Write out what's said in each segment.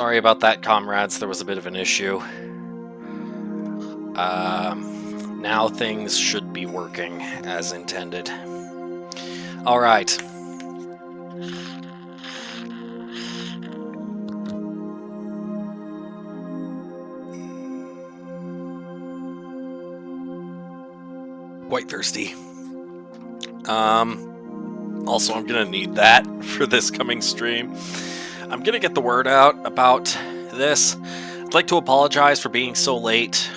Sorry about that, comrades. There was a bit of an issue. Now things should be working as intended. All right. Quite thirsty. Also, I'm gonna need that for this coming stream. I'm gonna get the word out about this. I'd like to apologize for being so late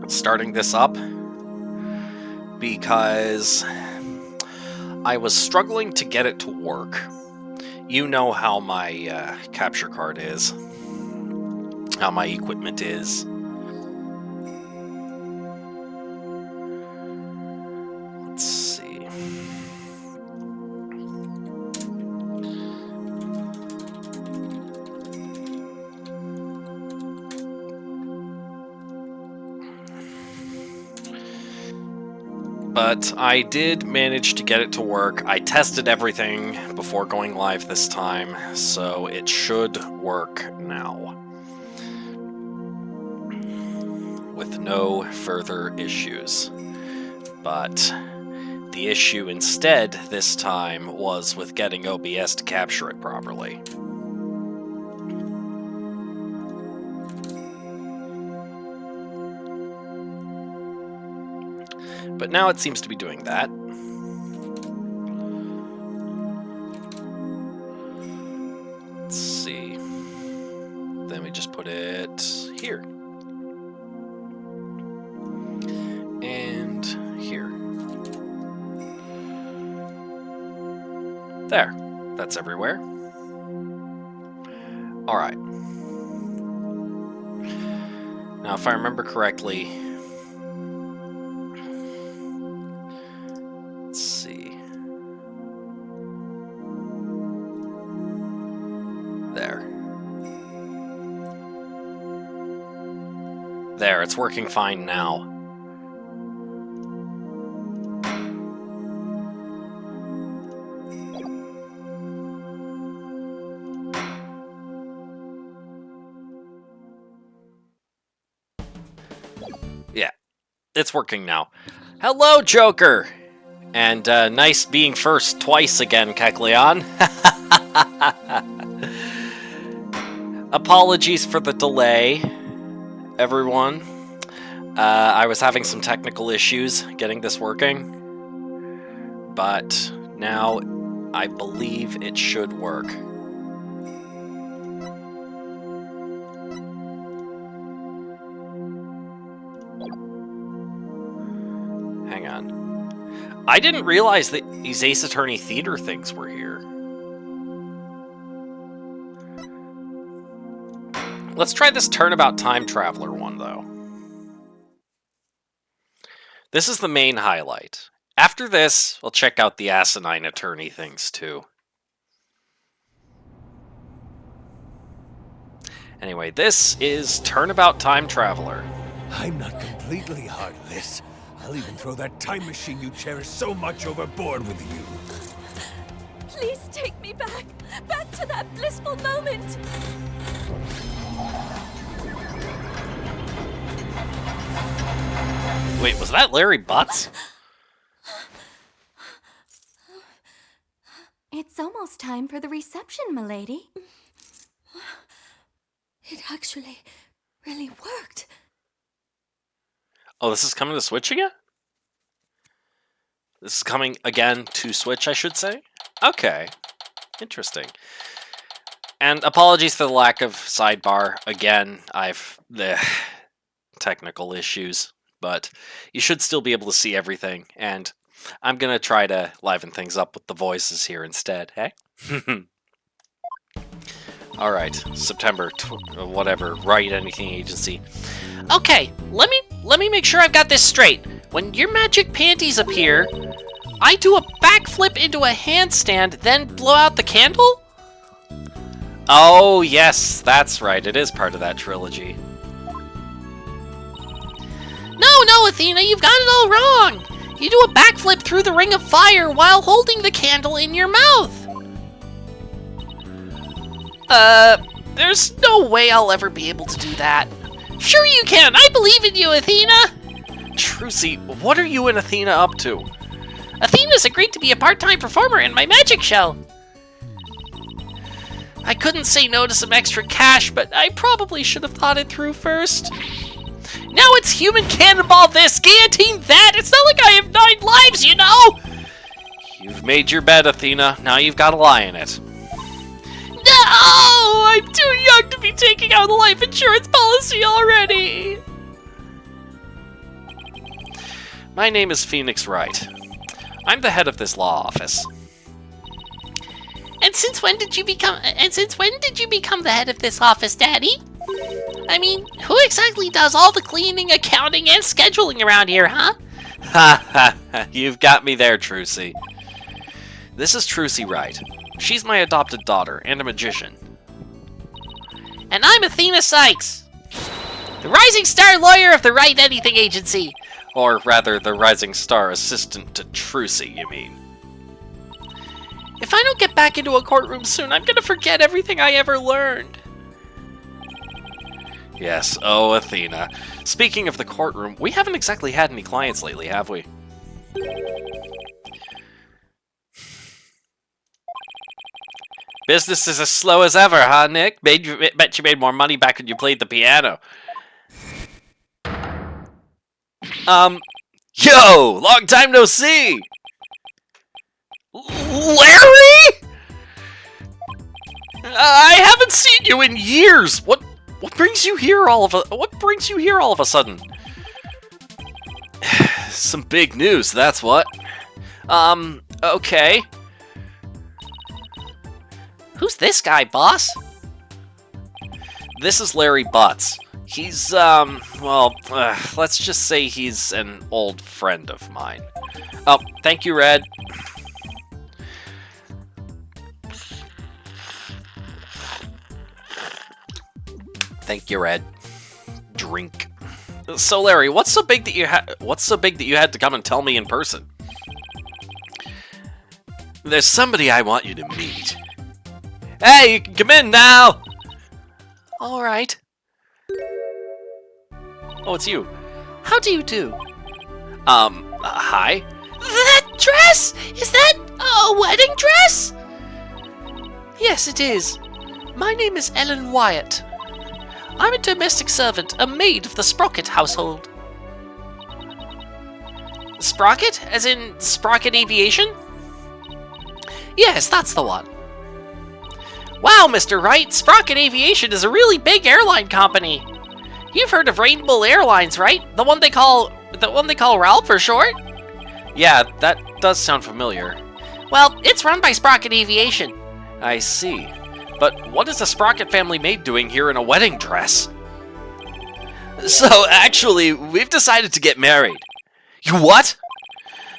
starting this up, because I was struggling to get it to work. You know how my capture card is, how my equipment is. Let's see. But I did manage to get it to work. I tested everything before going live this time, so it should work now, with no further issues. But the issue instead this time was with getting OBS to capture it properly. But now it seems to be doing that. Let's see. Then we just put it here. And here. There. That's everywhere. Alright. Now, if I remember correctly, There, it's working fine now. Yeah, it's working now. Hello, Joker! And nice being first twice again, Kecleon. Apologies for the delay, everyone. I was having some technical issues getting this working, but now I believe it should work. Hang on. I didn't realize that these Ace Attorney Theater things were here. Let's try this Turnabout Time Traveler one, though. This is the main highlight. After this, we'll check out the Asinine Attorney things, too. Anyway, this is Turnabout Time Traveler. I'm not completely heartless. I'll even throw that time machine you cherish so much overboard with you. Please take me back. Back to that blissful moment. Wait, was that Larry Butts? It's almost time for the reception, milady. It actually really worked. Oh, this is coming to Switch again? This is coming again to Switch, I should say? Okay. Interesting. And apologies for the lack of sidebar. Again, I've... technical issues. But you should still be able to see everything. And I'm going to try to liven things up with the voices here instead, hey? Alright, September, whatever, Write Anything Agency. Okay, let me make sure I've got this straight. When your magic panties appear, I do a backflip into a handstand, then blow out the candle? Oh, yes, that's right. It is part of that trilogy. No, Athena, you've got it all wrong. You do a backflip through the ring of fire while holding the candle in your mouth. There's no way I'll ever be able to do that. Sure you can! I believe in you, Athena! Trucy, what are you and Athena up to? Athena's agreed to be a part-time performer in my magic show. I couldn't say no to some extra cash, but I probably should have thought it through first. Now it's human cannonball this, guillotine that! It's not like I have 9 lives, you know! You've made your bed, Athena. Now you've got to lie in it. No! I'm too young to be taking out a life insurance policy already! My name is Phoenix Wright. I'm the head of this law office. And since when did you become the head of this office, Daddy? I mean, who exactly does all the cleaning, accounting, and scheduling around here, huh? Ha ha, you've got me there, Trucy. This is Trucy Wright. She's my adopted daughter and a magician. And I'm Athena Sykes, the Rising Star Lawyer of the Write Anything Agency. Or rather, the Rising Star Assistant to Trucy, you mean. If I don't get back into a courtroom soon, I'm gonna forget everything I ever learned. Yes, oh Athena. Speaking of the courtroom, we haven't exactly had any clients lately, have we? Business is as slow as ever, huh, Nick? Bet you made more money back when you played the piano. Yo! Long time no see! Larry?! I haven't seen you in years! What brings you here all of a sudden? Some big news, that's what. Okay. Who's this guy, boss? This is Larry Butts. He's, let's just say he's an old friend of mine. Oh, thank you, Red. Thank you, Red. Drink. So, Larry, what's so big that you had to come and tell me in person? There's somebody I want you to meet. Hey, you can come in now! Alright. Oh, it's you. How do you do? Hi? That dress? Is that a wedding dress? Yes, it is. My name is Ellen Wyatt. I'm a domestic servant, a maid of the Sprocket household. Sprocket? As in Sprocket Aviation? Yes, that's the one. Wow, Mr. Wright, Sprocket Aviation is a really big airline company. You've heard of Rainbow Airlines, right? The one they call RAL for short? Yeah, that does sound familiar. Well, it's run by Sprocket Aviation. I see. But what is the Sprocket family maid doing here in a wedding dress? So, actually, we've decided to get married. You what?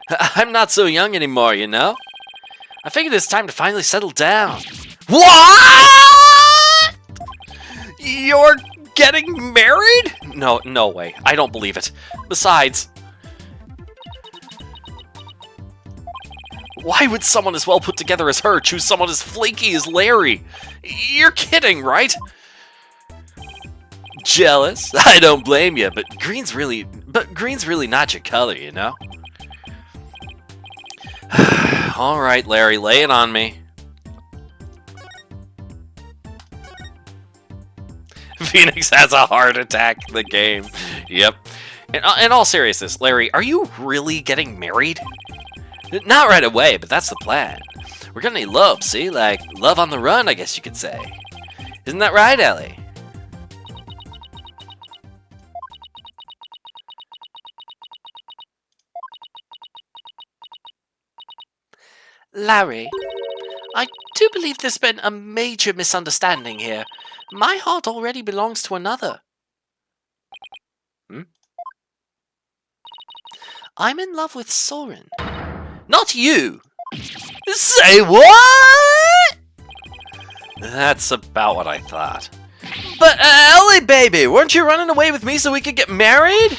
I'm not so young anymore, you know? I figured it's time to finally settle down. What? You're getting married? No way. I don't believe it. Besides, why would someone as well put together as her choose someone as flaky as Larry? You're kidding, right? Jealous? I don't blame you, but green's really not your color, you know? All right, Larry, lay it on me. Phoenix has a heart attack in the game. Yep. In all seriousness, Larry, are you really getting married? Not right away, but that's the plan. We're gonna elope, see? Like, love on the run, I guess you could say. Isn't that right, Ellie? Larry, I do believe there's been a major misunderstanding here. My heart already belongs to another. I'm in love with Soren. Not you! Say what? That's about what I thought. But, Ellie, baby, weren't you running away with me so we could get married?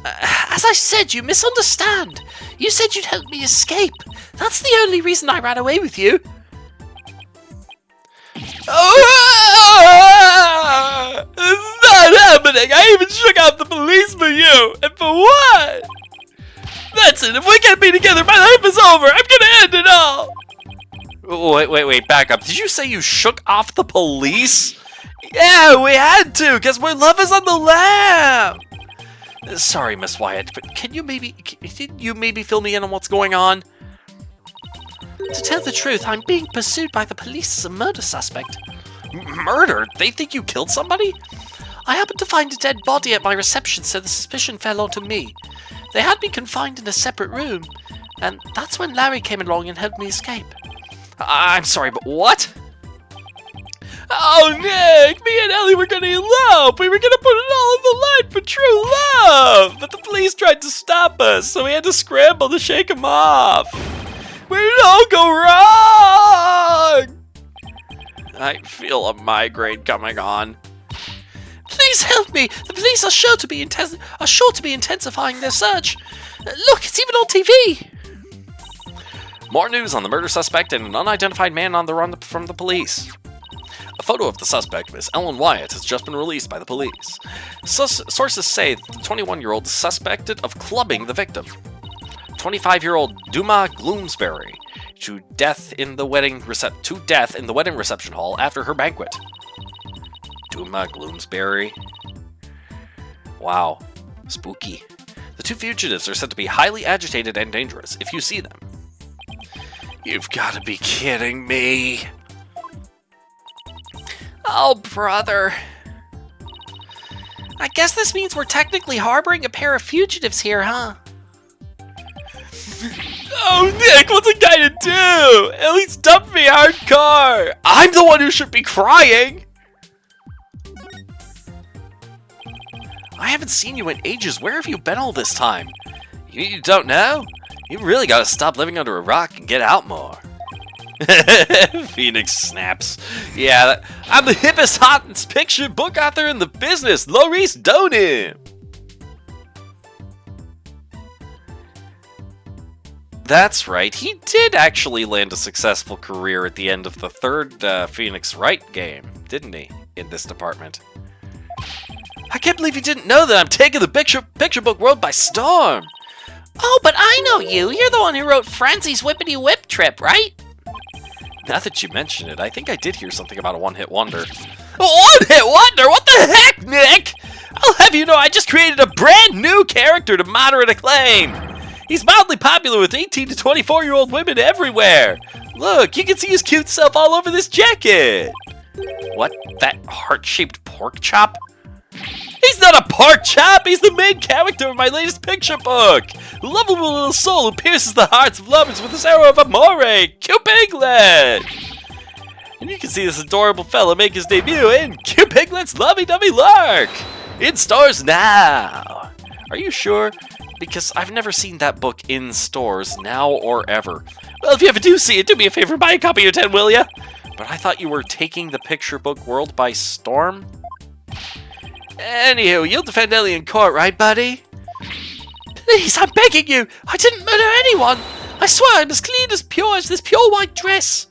As I said, you misunderstand. You said you'd help me escape. That's the only reason I ran away with you. even shook off the police for you! And for what? That's it, if we can't be together, my life is over! I'm gonna end it all! Wait, back up. Did you say you shook off the police? Yeah, we had to, because my love is on the lam! Sorry, Miss Wyatt, but can you maybe fill me in on what's going on? To tell the truth, I'm being pursued by the police as a murder suspect. Murder? They think you killed somebody? I happened to find a dead body at my reception, so the suspicion fell onto me. They had me confined in a separate room, and that's when Larry came along and helped me escape. I'm sorry, but what? Oh, Nick! Me and Ellie were gonna elope! We were gonna put it all on the line for true love! But the police tried to stop us, so we had to scramble to shake them off. Where did it all go wrong? I feel a migraine coming on. Please help me! The police are sure to be intensifying their search. Look, it's even on TV! More news on the murder suspect and an unidentified man on the run from the police. A photo of the suspect, Miss Ellen Wyatt, has just been released by the police. Sources say that the 21-year-old is suspected of clubbing the victim. 25-year-old Duma Gloomsbury to death in the wedding reception hall after her banquet. Duma Gloomsbury. Wow, spooky. The two fugitives are said to be highly agitated and dangerous. If you see them, you've got to be kidding me. Oh, brother. I guess this means we're technically harboring a pair of fugitives here, huh? Oh, Nick, what's a guy to do? At least dump me hardcore. I'm the one who should be crying. I haven't seen you in ages. Where have you been all this time? You don't know? You really gotta stop living under a rock and get out more. Phoenix snaps. Yeah, I'm the hippest, hottest picture book author in the business, Maurice Donin. That's right, he did actually land a successful career at the end of the third Phoenix Wright game, didn't he, in this department? I can't believe you didn't know that I'm taking the picture book world by storm. Oh, but I know you. You're the one who wrote Frenzy's Whippity Whip Trip, right? Now that you mention it, I think I did hear something about a one-hit wonder. One-hit wonder? What the heck, Nick? I'll have you know I just created a brand new character to moderate acclaim. He's mildly popular with 18 to 24-year-old women everywhere. Look, you can see his cute self all over this jacket. What? That heart-shaped pork chop? He's not a pork chop! He's the main character of my latest picture book! The lovable little soul who pierces the hearts of lovers with his arrow of amore, Q Piglet! And you can see this adorable fella make his debut in Q Piglet's Lovey-Dovey Lark! In stores now! Are you sure? Because I've never seen that book in stores, now or ever. Well, if you ever do see it, do me a favor, buy a copy or 10, will ya? But I thought you were taking the picture book world by storm? Anywho, you'll defend Ellie in court, right, buddy? Please, I'm begging you! I didn't murder anyone! I swear I'm as clean as pure as this pure white dress!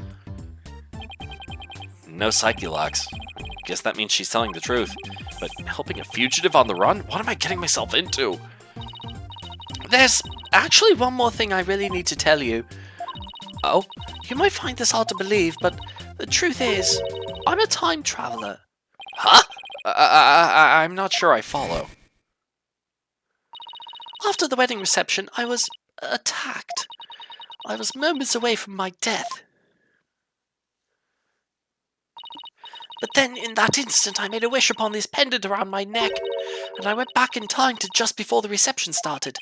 No psyche locks. Guess that means she's telling the truth. But helping a fugitive on the run? What am I getting myself into? There's actually one more thing I really need to tell you. Oh, you might find this hard to believe, but the truth is, I'm a time traveler. Huh? I'm not sure I follow. After the wedding reception, I was attacked. I was moments away from my death. But then, in that instant, I made a wish upon this pendant around my neck, and I went back in time to just before the reception started.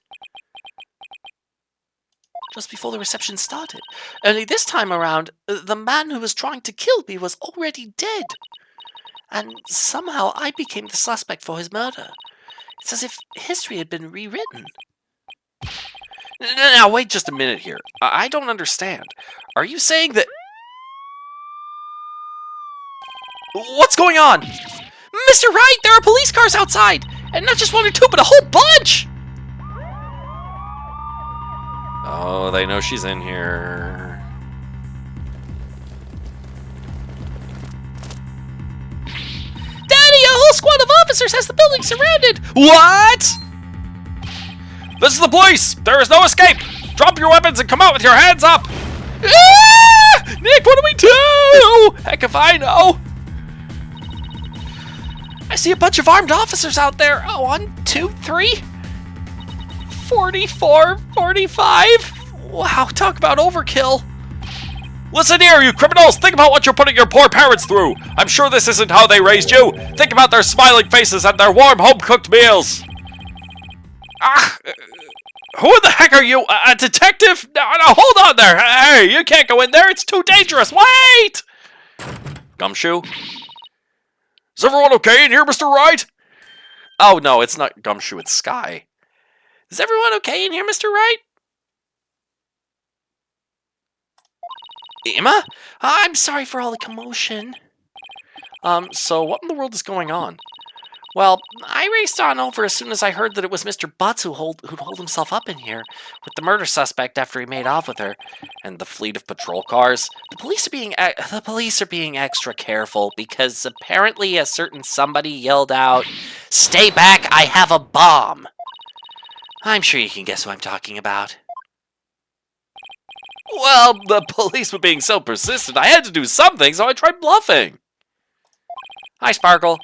Just before the reception started. Only this time around, the man who was trying to kill me was already dead. And somehow I became the suspect for his murder. It's as if history had been rewritten. Now, wait just a minute here. I don't understand. Are you saying that... What's going on? Mr. Wright, there are police cars outside! And not just one or two, but a whole bunch! Oh, they know she's in here. Daddy, a whole squad of officer says the building's surrounded. What? This is the police. There is no escape. Drop your weapons and come out with your hands up. Ah! Nick, what do we do? Heck if I know. I see a bunch of armed officers out there. Oh, 1, 2, 3, 44, 45. Wow, talk about overkill. Listen here, you criminals! Think about what you're putting your poor parents through! I'm sure this isn't how they raised you! Think about their smiling faces and their warm, home-cooked meals! Who in the heck are you? A detective? No, hold on there! Hey, you can't go in there! It's too dangerous! Wait! Gumshoe? Is everyone okay in here, Mr. Wright? Oh, no, it's not Gumshoe, it's Sky. Is everyone okay in here, Mr. Wright? Emma? I'm sorry for all the commotion. So what in the world is going on? Well, I raced on over as soon as I heard that it was Mr. Butts who'd hold himself up in here with the murder suspect after he made off with her, and the fleet of patrol cars. The police are being extra careful because apparently a certain somebody yelled out, "Stay back, I have a bomb." I'm sure you can guess who I'm talking about. Well, the police were being so persistent, I had to do something, so I tried bluffing. Hi, Sparkle.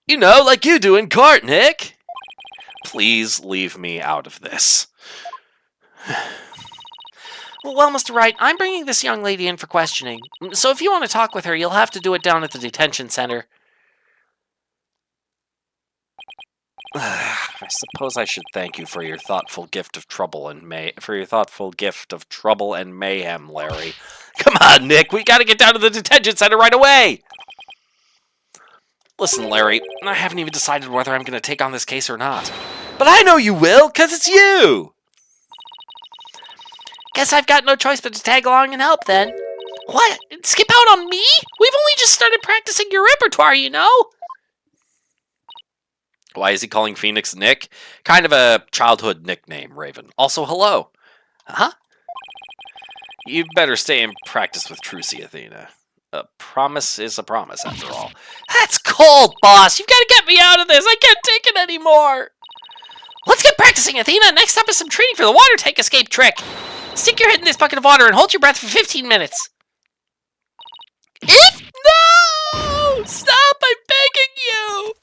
You know, like you do in court, Nick. Please leave me out of this. Well, Mr. Wright, I'm bringing this young lady in for questioning, so if you want to talk with her, you'll have to do it down at the detention center. I suppose I should thank you for your thoughtful gift of trouble and mayhem, Larry. Come on, Nick, we gotta get down to the detention center right away! Listen, Larry, I haven't even decided whether I'm gonna take on this case or not. But I know you will, 'cause it's you! Guess I've got no choice but to tag along and help, then. What? Skip out on me? We've only just started practicing your repertoire, you know? Why is he calling Phoenix Nick? Kind of a childhood nickname, Raven. Also, hello. Huh? You'd better stay and practice with Trucy, Athena. A promise is a promise, after all. That's cold, boss! You've got to get me out of this! I can't take it anymore! Let's get practicing, Athena! Next up is some training for the water tank escape trick! Stick your head in this bucket of water and hold your breath for 15 minutes. No! Stop! I'm begging you!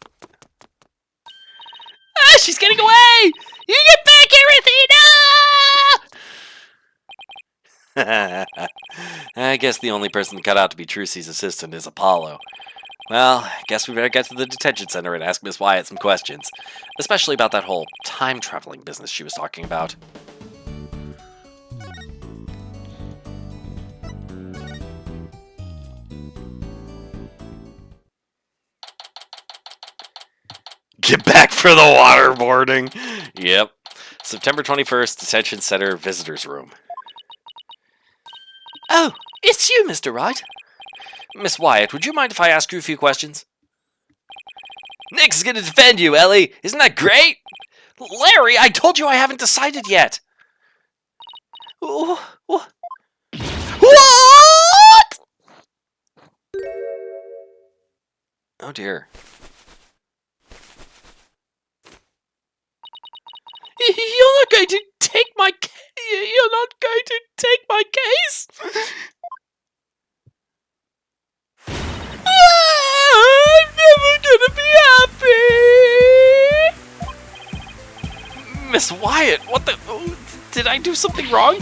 Ah, she's getting away! You get back here, Athena! I guess the only person cut out to be Trucy's assistant is Apollo. Well, I guess we better get to the detention center and ask Miss Wyatt some questions. Especially about that whole time-traveling business she was talking about. Get back for the waterboarding! Yep. September 21st, Detention Center Visitors Room. Oh, it's you, Mr. Wright. Miss Wyatt, would you mind if I ask you a few questions? Nick's gonna defend you, Ellie! Isn't that great? Larry, I told you I haven't decided yet! What? Oh dear. You're not going to take my You're not going to take my case? I'm never gonna be happy! Miss Wyatt, what the... Did I do something wrong?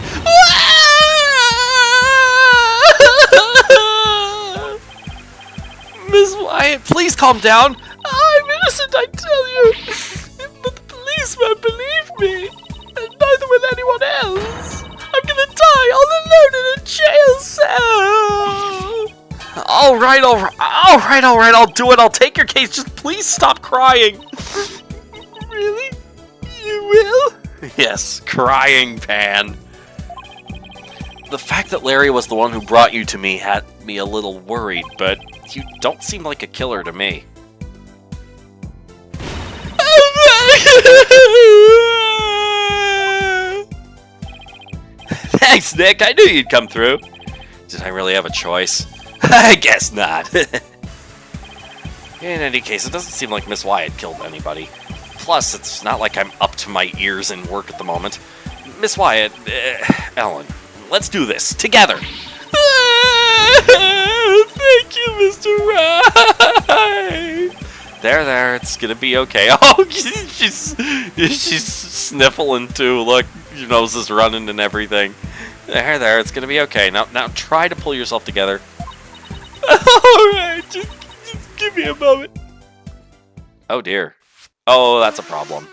Miss Wyatt, please calm down. I'm innocent, I tell you. But the police won't believe me. And neither will anyone else. I'm gonna die all alone in a jail cell. Alright, I'll do it. I'll take your case. Just please stop crying. Really? You will? Yes, crying Pan. The fact that Larry was the one who brought you to me had me a little worried, but you don't seem like a killer to me. Thanks, Nick. I knew you'd come through. Did I really have a choice? I guess not. In any case, it doesn't seem like Miss Wyatt killed anybody. Plus, it's not like I'm up to my ears in work at the moment. Miss Wyatt, Ellen, let's do this together. Thank you, Mr. Wright. There, it's gonna be okay. Oh, she's sniffling too. Look, your nose is running and everything. There, it's gonna be okay. Now try to pull yourself together. Alright, just give me a moment. Oh dear. Oh, that's a problem.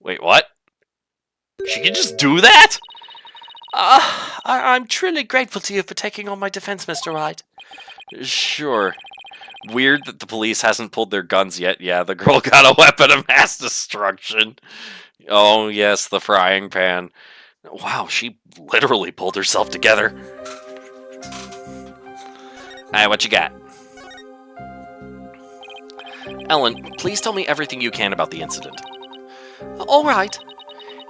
Wait, what? She can just do that? I'm truly grateful to you for taking on my defense, Mr. Wright. Sure. Weird that the police hasn't pulled their guns yet. Yeah, the girl got a weapon of mass destruction. Oh, yes, the frying pan. Wow, she literally pulled herself together. Alright, what you got? Ellen, please tell me everything you can about the incident. All right.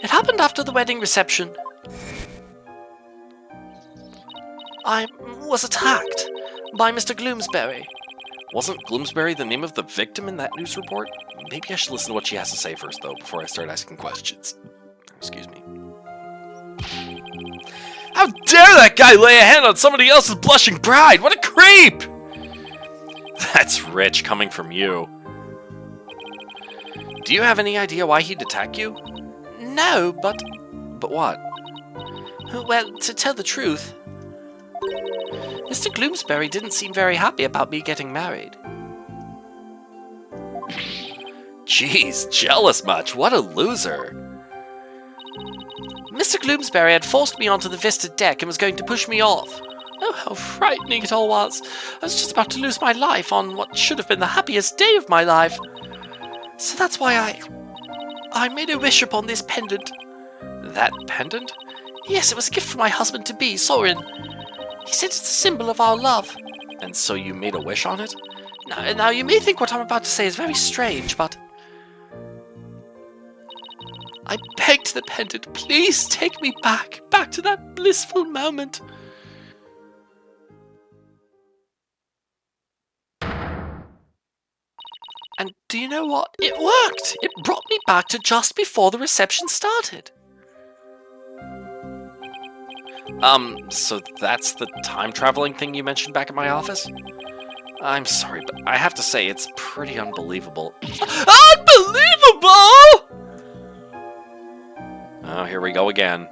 It happened after the wedding reception. I was attacked by Mr. Gloomsbury. Wasn't Gloomsbury the name of the victim in that news report? Maybe I should listen to what she has to say first, though, before I start asking questions. Excuse me. How dare that guy lay a hand on somebody else's blushing bride? What a creep! That's rich coming from you. Do you have any idea why he'd attack you? No, but... But what? Well, to tell the truth, Mr. Gloomsbury didn't seem very happy about me getting married. Jeez, jealous much? What a loser. Mr. Gloomsbury had forced me onto the Vista deck and was going to push me off. Oh, how frightening it all was. I was just about to lose my life on what should have been the happiest day of my life. So that's why I made a wish upon this pendant. That pendant? Yes, it was a gift from my husband-to-be, Soren. He said it's a symbol of our love. And so you made a wish on it? Now you may think what I'm about to say is very strange, but... I begged the pendant, please take me back to that blissful moment. And do you know what? It worked! It brought me back to just before the reception started. So that's the time-traveling thing you mentioned back at my office? I'm sorry, but I have to say, it's pretty unbelievable. Unbelievable?! Oh, here we go again.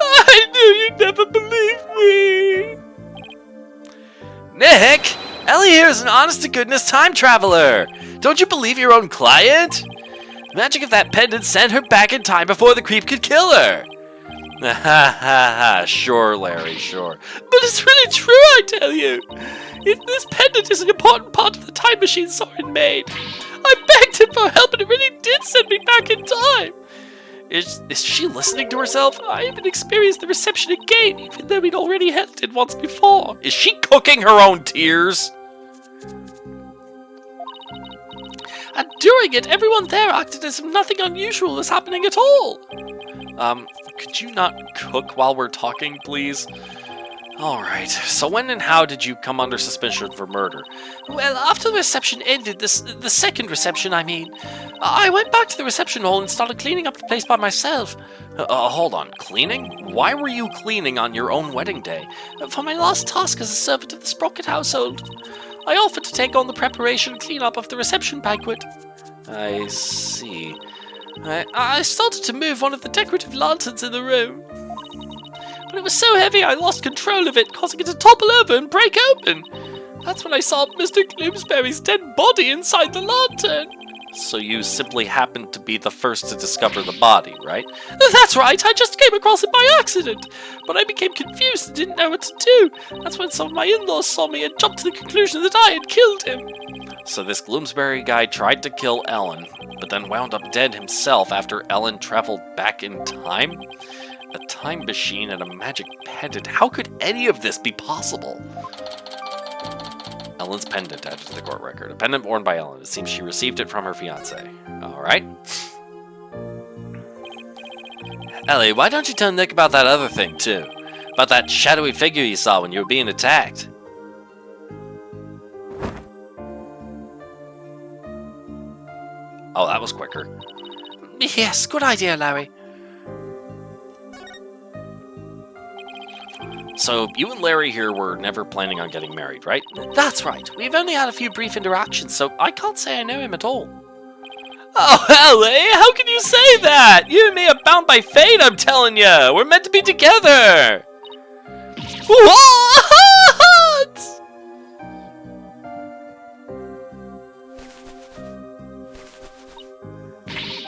I knew you'd never believe me! Nick! Ellie here is an honest-to-goodness time traveler! Don't you believe your own client? The magic of that pendant sent her back in time before the creep could kill her! Ha ha ha, sure, Larry, sure. But it's really true, I tell you! If this pendant is an important part of the time machine Soren made, I begged him for help and it really did send me back in time! Is she listening to herself? I even experienced the reception again, even though we'd already held it once before. Is she cooking her own tears? And during it, everyone there acted as if nothing unusual was happening at all. Could you not cook while we're talking, please? Alright, so when and how did you come under suspicion for murder? Well, after the reception ended, the second reception, I mean, I went back to the reception hall and started cleaning up the place by myself. Hold on, cleaning? Why were you cleaning on your own wedding day? For my last task as a servant of the Sprocket household. I offered to take on the preparation and clean-up of the reception banquet. I see. I started to move one of the decorative lanterns in the room. But it was so heavy I lost control of it, causing it to topple over and break open. That's when I saw Mr. Gloomsbury's dead body inside the lantern. So you simply happened to be the first to discover the body, right? That's right, I just came across it by accident. But I became confused and didn't know what to do. That's when some of my in-laws saw me and jumped to the conclusion that I had killed him. So this Gloomsbury guy tried to kill Ellen, but then wound up dead himself after Ellen traveled back in time? A time machine and a magic pendant. How could any of this be possible? Ellen's pendant added to the court record. A pendant worn by Ellen. It seems she received it from her fiancé. Alright. Ellie, why don't you tell Nick about that other thing, too? About that shadowy figure you saw when you were being attacked. Oh, that was quicker. Yes, good idea, Larry. So, you and Larry here were never planning on getting married, right? That's right. We've only had a few brief interactions, so I can't say I know him at all. Oh, Ellie, how can you say that? You and me are bound by fate, I'm telling you. We're meant to be together. What?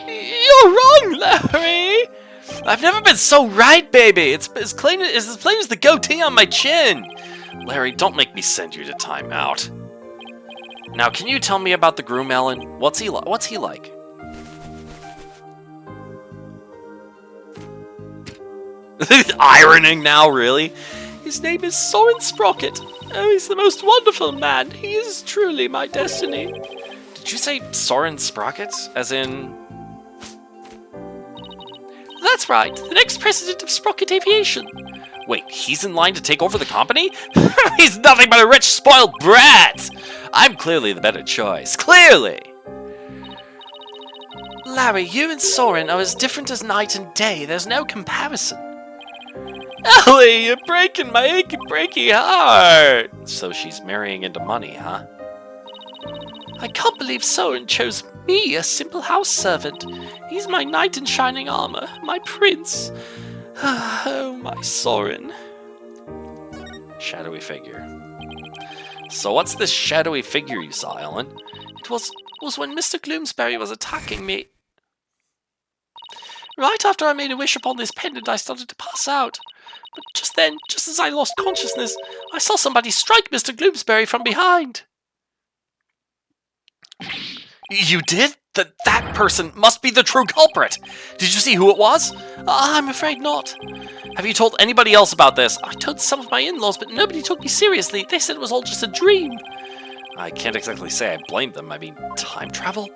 You're wrong, Larry. I've never been so right, baby. It's as plain as the goatee on my chin. Larry, don't make me send you to timeout. Now, can you tell me about the groom, Ellen? What's he like? Ironing now, really? His name is Soren Sprocket. Oh, he's the most wonderful man. He is truly my destiny. Did you say Soren Sprocket? As in... That's right, the next president of Sprocket Aviation. Wait, he's in line to take over the company? He's nothing but a rich, spoiled brat! I'm clearly the better choice. Clearly! Larry, you and Soren are as different as night and day. There's no comparison. Ellie, you're breaking my achy, breaky heart! So she's marrying into money, huh? I can't believe Soren chose me, a simple house servant. He's my knight in shining armor, my prince. Oh, my Soren. Shadowy figure. So what's this shadowy figure you saw, Ellen? It was when Mr. Gloomsbury was attacking me. Right after I made a wish upon this pendant, I started to pass out. But just then, just as I lost consciousness, I saw somebody strike Mr. Gloomsbury from behind. You did? That person must be the true culprit. Did you see who it was? I'm afraid not. Have you told anybody else about this? I told some of my in-laws, but nobody took me seriously. They said it was all just a dream. I can't exactly say I blame them. I mean, time travel?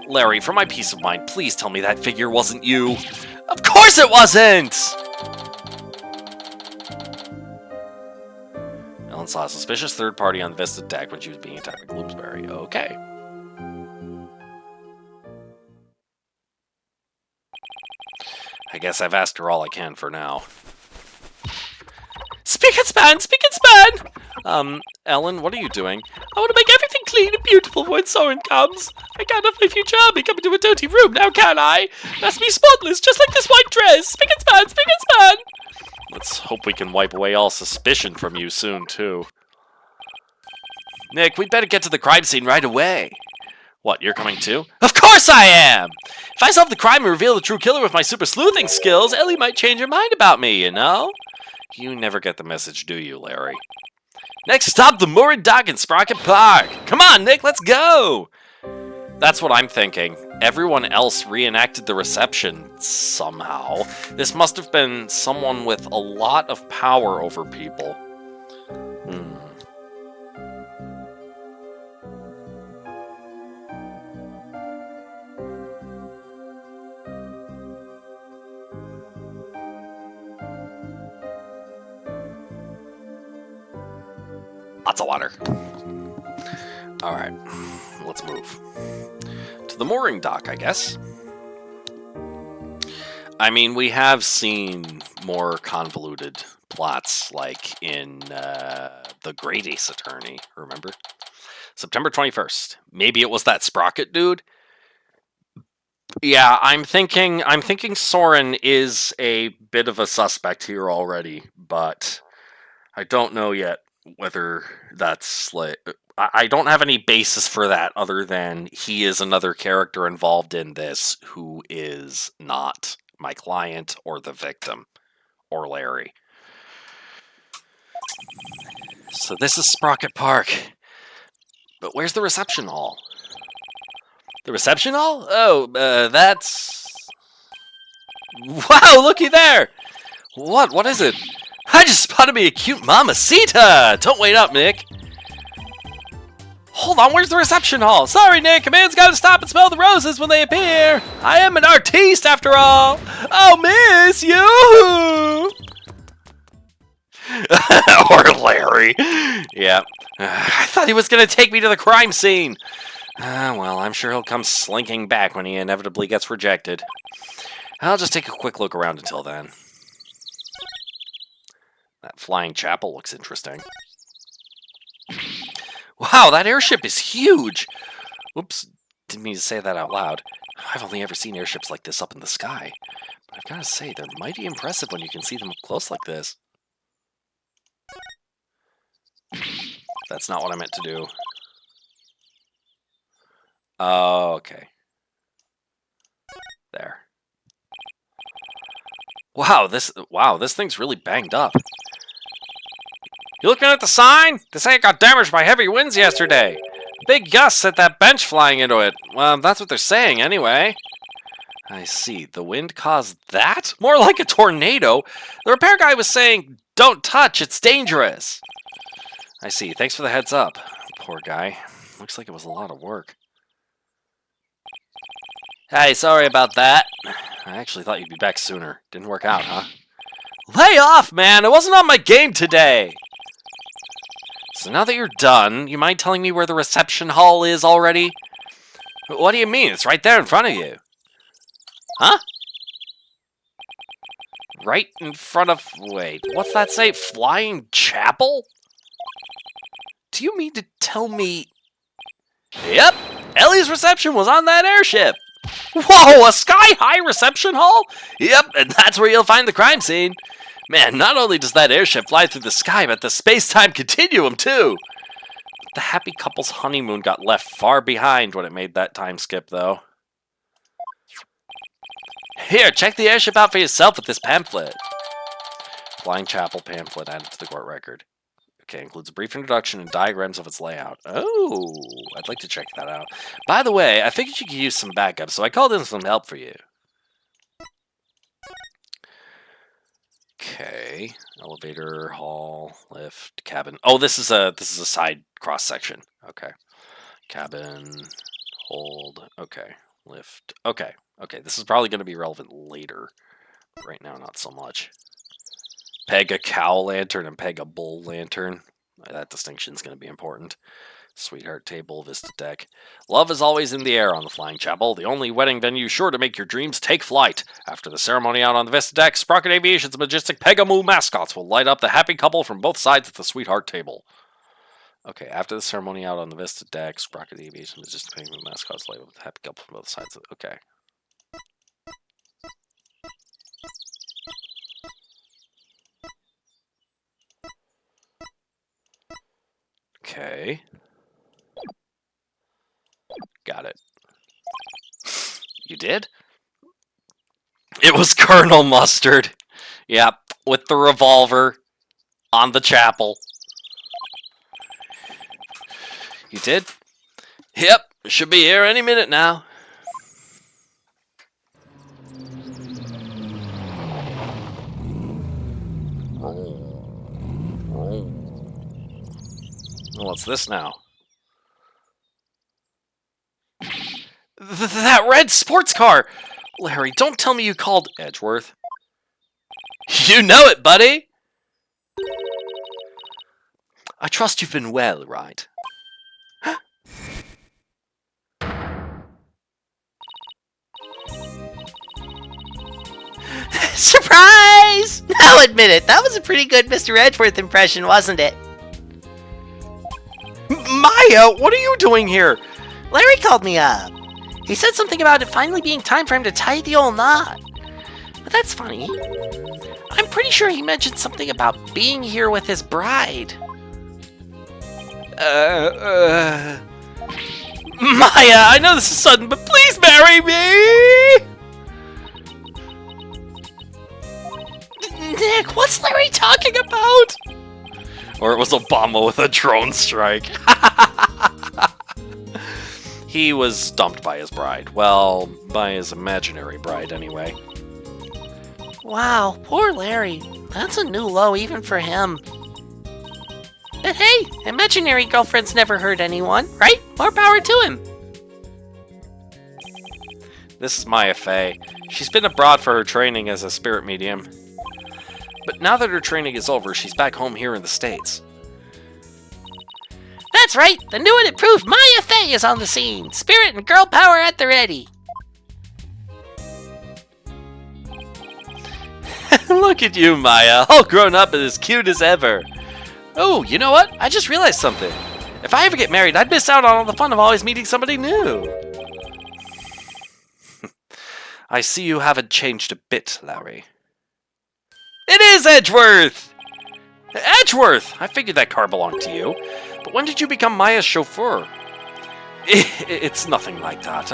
Larry, for my peace of mind, please tell me that figure wasn't you. Of course it wasn't! Ellen saw a suspicious third party on the Vista deck when she was being attacked by Gloomsbury. Okay. I guess I've asked her all I can for now. Speak and span! Speak and span! Ellen, what are you doing? I want to make everything clean and beautiful when Soren comes. I can't have my future hubby come into a dirty room now, can I? It has to be spotless, just like this white dress. Speak and span! Speak and span! Let's hope we can wipe away all suspicion from you soon, too. Nick, we'd better get to the crime scene right away. What, you're coming too? Of course I am! If I solve the crime and reveal the true killer with my super sleuthing skills, Ellie might change her mind about me, you know? You never get the message, do you, Larry? Next stop, the moored dock in Sprocket Park! Come on, Nick, let's go! That's what I'm thinking. Everyone else reenacted the reception somehow. This must have been someone with a lot of power over people. Lots of water. Alright, let's move. To the mooring dock, I guess. I mean, we have seen more convoluted plots, like in The Great Ace Attorney, remember? September 21st. Maybe it was that Sprocket dude? Yeah, I'm thinking Soren is a bit of a suspect here already, but I don't know yet whether that's like... I don't have any basis for that other than he is another character involved in this who is not my client or the victim or Larry. So this is Sprocket Park. But where's the reception hall? The reception hall? Oh, that's... Wow, looky there! What is it? I just spotted me a cute mamacita! Don't wait up, Nick. Hold on, where's the reception hall? Sorry, Nick, a man's gotta stop and smell the roses when they appear. I am an artiste, after all. Oh, miss you! Or Larry. Yeah. I thought he was going to take me to the crime scene. Well, I'm sure he'll come slinking back when he inevitably gets rejected. I'll just take a quick look around until then. That flying chapel looks interesting. Wow, that airship is huge! Oops, didn't mean to say that out loud. I've only ever seen airships like this up in the sky. But I've got to say, they're mighty impressive when you can see them up close like this. That's not what I meant to do. Oh, okay. There. Wow, this thing's really banged up. You looking at the sign? This ain't got damaged by heavy winds yesterday. Big gusts set that bench flying into it. Well, that's what they're saying anyway. I see. The wind caused that? More like a tornado. The repair guy was saying, don't touch, it's dangerous. I see. Thanks for the heads up. Poor guy. Looks like it was a lot of work. Hey, sorry about that. I actually thought you'd be back sooner. Didn't work out, huh? Lay off, man! I wasn't on my game today! So now that you're done, you mind telling me where the reception hall is already? What do you mean? It's right there in front of you. Huh? Right in front of... Wait, what's that say? Flying Chapel? Do you mean to tell me... Yep, Ellie's reception was on that airship. Whoa, a sky-high reception hall? Yep, and that's where you'll find the crime scene. Man, not only does that airship fly through the sky, but the space-time continuum, too. The happy couple's honeymoon got left far behind when it made that time skip, though. Here, check the airship out for yourself with this pamphlet. Flying Chapel pamphlet added to the court record. Okay, includes a brief introduction and diagrams of its layout. Oh, I'd like to check that out. By the way, I figured you could use some backup, so I called in some help for you. Okay, elevator, hall, lift, cabin. Oh, this is a side cross section. Okay, cabin, hold. Okay, lift. Okay, this is probably going to be relevant later. Right now, not so much. Peg a cow lantern and peg a bull lantern. That distinction is going to be important. Sweetheart table, Vista deck. Love is always in the air on the Flying Chapel, the only wedding venue sure to make your dreams take flight. After the ceremony out on the Vista deck, Sprocket Aviation's majestic Pegamoo mascots will light up the happy couple from both sides of the Sweetheart table. Okay, after the ceremony out on the Vista deck, Sprocket Aviation's majestic Pegamoo mascots light up the happy couple from both sides of... Okay. Okay. Got it. You did? It was Colonel Mustard. Yep, with the revolver on the chapel. You did? Yep, should be here any minute now. What's this now? That red sports car! Larry, don't tell me you called Edgeworth. You know it, buddy! I trust you've been well, right? Surprise! Now admit it, that was a pretty good Mr. Edgeworth impression, wasn't it? Maya, what are you doing here? Larry called me up. He said something about it finally being time for him to tie the old knot. But that's funny. I'm pretty sure he mentioned something about being here with his bride. Maya, I know this is sudden, but please marry me! Nick, what's Larry talking about? Or it was Obama with a drone strike. He was dumped by his bride. Well, by his imaginary bride, anyway. Wow, poor Larry. That's a new low even for him. But hey, imaginary girlfriend's never hurt anyone, right? More power to him. This is Maya Fey. She's been abroad for her training as a spirit medium. But now that her training is over, she's back home here in the States. That's right, the new and improved Maya Fey is on the scene. Spirit and girl power at the ready. Look at you, Maya, all grown up and as cute as ever. Oh, you know what? I just realized something. If I ever get married, I'd miss out on all the fun of always meeting somebody new. I see you haven't changed a bit, Larry. It is Edgeworth! Edgeworth! I figured that car belonged to you. But when did you become Maya's chauffeur? It's nothing like that.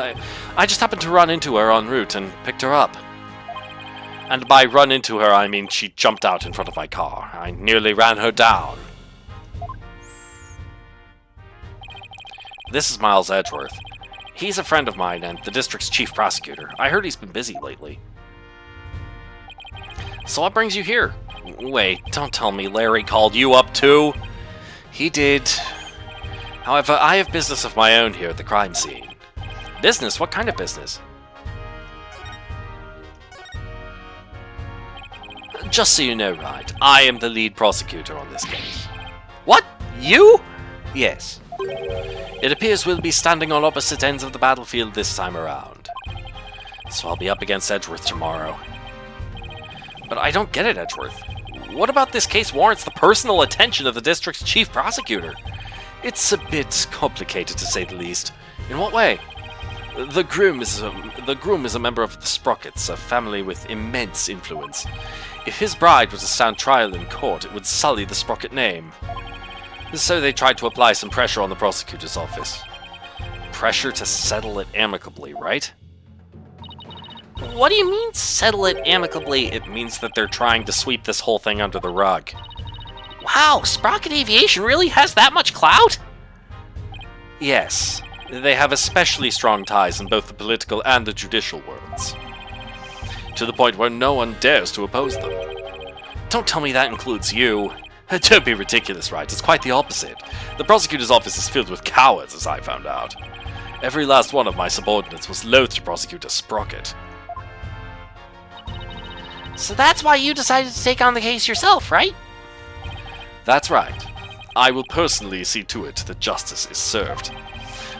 I just happened to run into her en route and picked her up. And by run into her, I mean she jumped out in front of my car. I nearly ran her down. This is Miles Edgeworth. He's a friend of mine and the district's chief prosecutor. I heard he's been busy lately. So what brings you here? Wait, don't tell me Larry called you up too? He did. However, I have business of my own here at the crime scene. Business? What kind of business? Just so you know, right, I am the lead prosecutor on this case. What? You? Yes. It appears we'll be standing on opposite ends of the battlefield this time around. So I'll be up against Edgeworth tomorrow. But I don't get it, Edgeworth. What about this case warrants the personal attention of the district's chief prosecutor? It's a bit complicated, to say the least. In what way? The groom is a member of the Sprockets, a family with immense influence. If his bride were to stand trial in court, it would sully the Sprocket name. So they tried to apply some pressure on the prosecutor's office. Pressure to settle it amicably, right? What do you mean, settle it amicably? It means that they're trying to sweep this whole thing under the rug. Wow, Sprocket Aviation really has that much clout? Yes. They have especially strong ties in both the political and the judicial worlds. To the point where no one dares to oppose them. Don't tell me that includes you. Don't be ridiculous, right? It's quite the opposite. The prosecutor's office is filled with cowards, as I found out. Every last one of my subordinates was loath to prosecute a Sprocket. So that's why you decided to take on the case yourself, right? That's right. I will personally see to it that justice is served.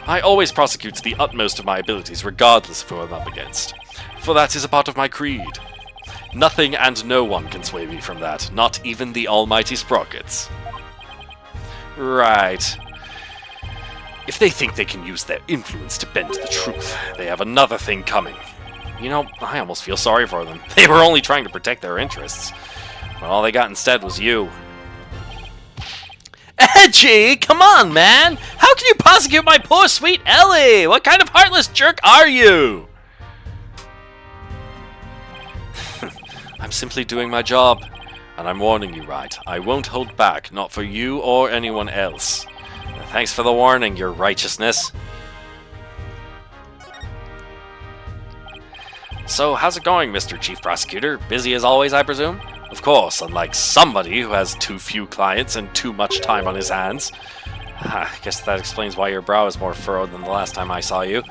I always prosecute to the utmost of my abilities, regardless of who I'm up against. For that is a part of my creed. Nothing and no one can sway me from that, not even the almighty Sprockets. Right. If they think they can use their influence to bend the truth, they have another thing coming. You know, I almost feel sorry for them. They were only trying to protect their interests. But all they got instead was you. Edgy! Come on, man! How can you prosecute my poor sweet Ellie? What kind of heartless jerk are you? I'm simply doing my job. And I'm warning you, right? I won't hold back, not for you or anyone else. Thanks for the warning, your righteousness. So, how's it going, Mr. Chief Prosecutor? Busy as always, I presume? Of course, unlike somebody who has too few clients and too much time on his hands. I guess that explains why your brow is more furrowed than the last time I saw you.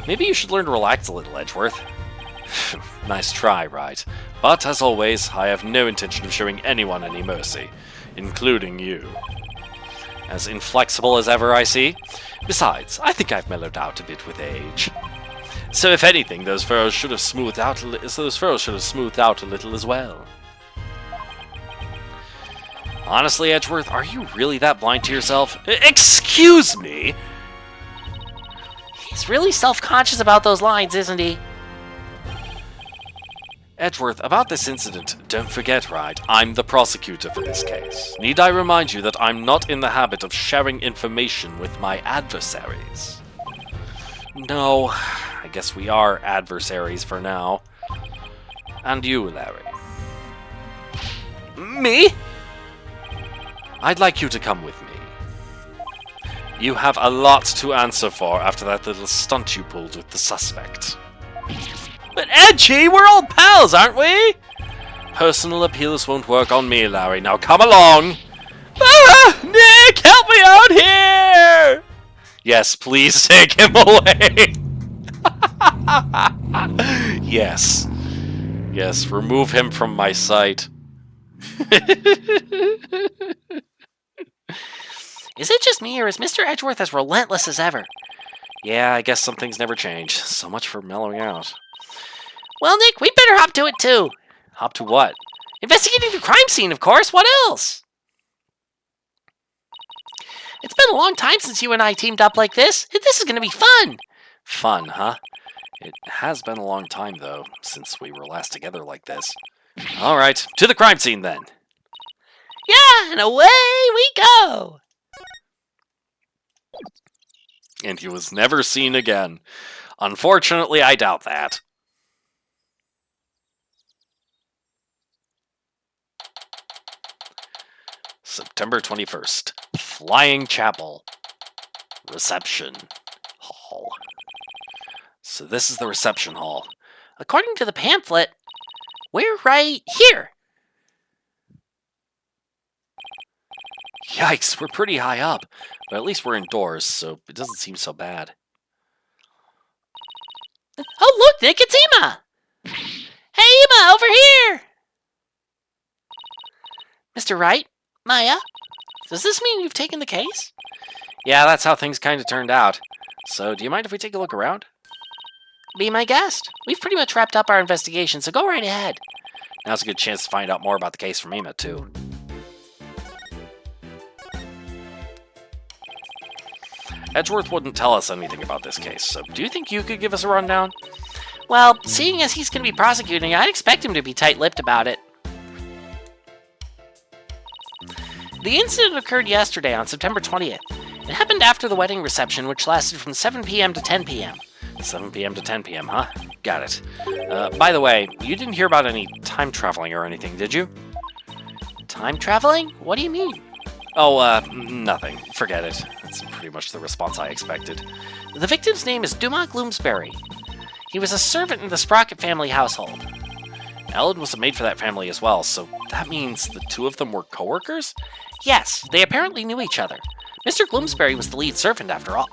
Maybe you should learn to relax a little, Edgeworth. Nice try, right? But, as always, I have no intention of showing anyone any mercy, including you. As inflexible as ever, I see. Besides, I think I've mellowed out a bit with age. So, if anything, those furrows should have smoothed out a little as well. Honestly, Edgeworth, are you really that blind to yourself? Excuse me? He's really self-conscious about those lines, isn't he? Edgeworth, about this incident, don't forget, right, I'm the prosecutor for this case. Need I remind you that I'm not in the habit of sharing information with my adversaries? No, I guess we are adversaries for now. And you, Larry. Me? I'd like you to come with me. You have a lot to answer for after that little stunt you pulled with the suspect. But Edgy, we're old pals, aren't we? Personal appeals won't work on me, Larry. Now come along! Ah! Nick! Nick, help me out here! Yes, please take him away. Yes. Yes, remove him from my sight. Is it just me, or is Mr. Edgeworth as relentless as ever? Yeah, I guess some things never change. So much for mellowing out. Well, Nick, we better hop to it, too. Hop to what? Investigating the crime scene, of course. What else? It's been a long time since you and I teamed up like this. This is going to be fun. Fun, huh? It has been a long time, though, since we were last together like this. All right, to the crime scene, then. Yeah, and away we go. And he was never seen again. Unfortunately, I doubt that. September 21st. Flying Chapel. Reception Hall. So this is the reception hall. According to the pamphlet, we're right here. Yikes, we're pretty high up. But at least we're indoors, so it doesn't seem so bad. Oh, look, Nick, it's Ema. Hey, Ema, over here. Mr. Wright, Maya, does this mean you've taken the case? Yeah, that's how things kind of turned out. So, do you mind if we take a look around? Be my guest. We've pretty much wrapped up our investigation, so go right ahead. Now's a good chance to find out more about the case from Ema, too. Edgeworth wouldn't tell us anything about this case, so do you think you could give us a rundown? Well, seeing as he's going to be prosecuting, I'd expect him to be tight-lipped about it. The incident occurred yesterday on September 20th. It happened after the wedding reception, which lasted from 7 p.m. to 10 p.m. 7 p.m. to 10 p.m., huh? Got it. By the way, you didn't hear about any time traveling or anything, did you? Time traveling? What do you mean? Oh, nothing. Forget it. That's pretty much the response I expected. The victim's name is Dumont Gloomsbury. He was a servant in the Sprocket family household. Ellen was a maid for that family as well, so that means the two of them were co-workers? Yes, they apparently knew each other. Mr. Gloomsbury was the lead servant, after all.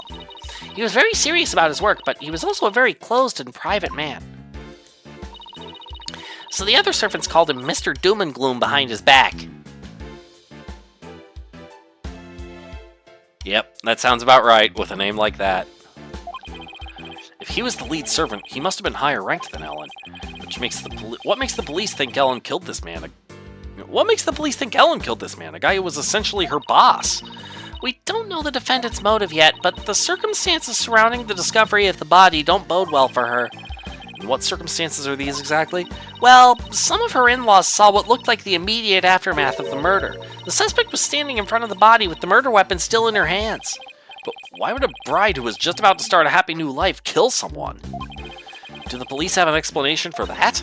He was very serious about his work, but he was also a very closed and private man. So the other servants called him Mr. Doom and Gloom behind his back. Yep, that sounds about right, with a name like that. If he was the lead servant, he must have been higher ranked than Ellen. What makes the police think Ellen killed this man? What makes the police think Ellen killed this man? A guy who was essentially her boss. We don't know the defendant's motive yet, but the circumstances surrounding the discovery of the body don't bode well for her. And what circumstances are these exactly? Well, some of her in-laws saw what looked like the immediate aftermath of the murder. The suspect was standing in front of the body with the murder weapon still in her hands. But why would a bride who was just about to start a happy new life kill someone? Do the police have an explanation for that?